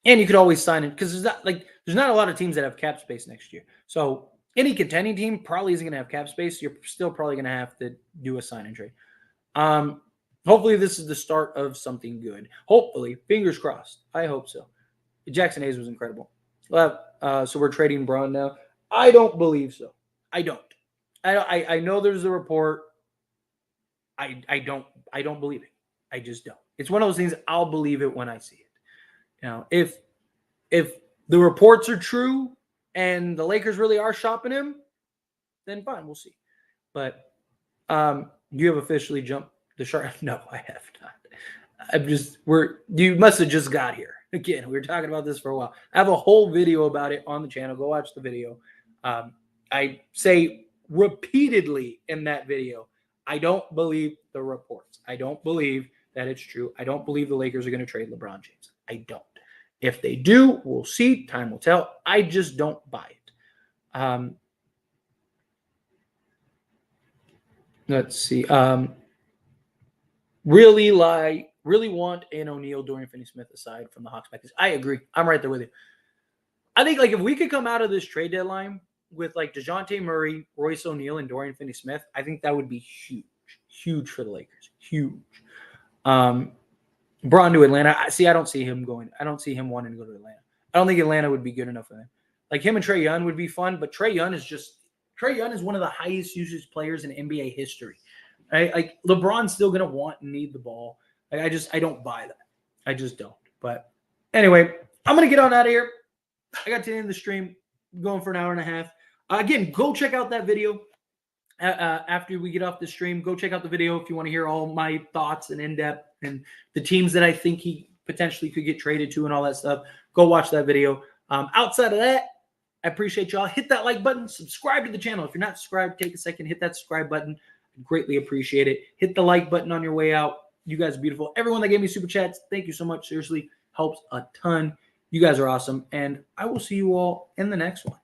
you could always sign it because there's not a lot of teams that have cap space next year. So any contending team probably isn't going to have cap space. You're still probably going to have to do a sign and trade. Hopefully this is the start of something good. Hopefully, fingers crossed. I hope so. Jackson Hayes was incredible. So we're trading Braun now. I don't believe so. I don't. I know there's a report. I don't believe it. I just don't. It's one of those things I'll believe it when I see it. You know, if the reports are true and the Lakers really are shopping him, then fine, we'll see. But you have officially jumped the shark. No, I have not. You must have just got here. Again, we were talking about this for a while. I have a whole video about it on the channel. Go watch the video. I say repeatedly in that video, I don't believe the reports. I don't believe that it's true. I don't believe the Lakers are going to trade LeBron James. I don't. If they do, we'll see. Time will tell. I just don't buy it. Let's see. Really want an O'Neal, Dorian Finney-Smith aside from the Hawks package. I agree. I'm right there with you. I think like if we could come out of this trade deadline with like DeJounte Murray, Royce O'Neal, and Dorian Finney-Smith, I think that would be huge. Huge for the Lakers. Huge. Braun to Atlanta. I don't see him going. I don't see him wanting to go to Atlanta. I don't think Atlanta would be good enough for him. Like him and Trae Young would be fun, but Trae Young is one of the highest usage players in NBA history. Right? Like LeBron's still gonna want and need the ball. Like I don't buy that. I just don't. But anyway, I'm gonna get on out of here. I got to the end of the stream, going for an hour and a half. Again, go check out that video. After we get off the stream, go check out the video if you want to hear all my thoughts and in-depth and the teams that I think he potentially could get traded to and all that stuff. Go watch that video. Outside of that, I appreciate y'all. Hit that like button. Subscribe to the channel. If you're not subscribed, take a second. Hit that subscribe button. I greatly appreciate it. Hit the like button on your way out. You guys are beautiful. Everyone that gave me super chats, thank you so much. Seriously, helps a ton. You guys are awesome. And I will see you all in the next one.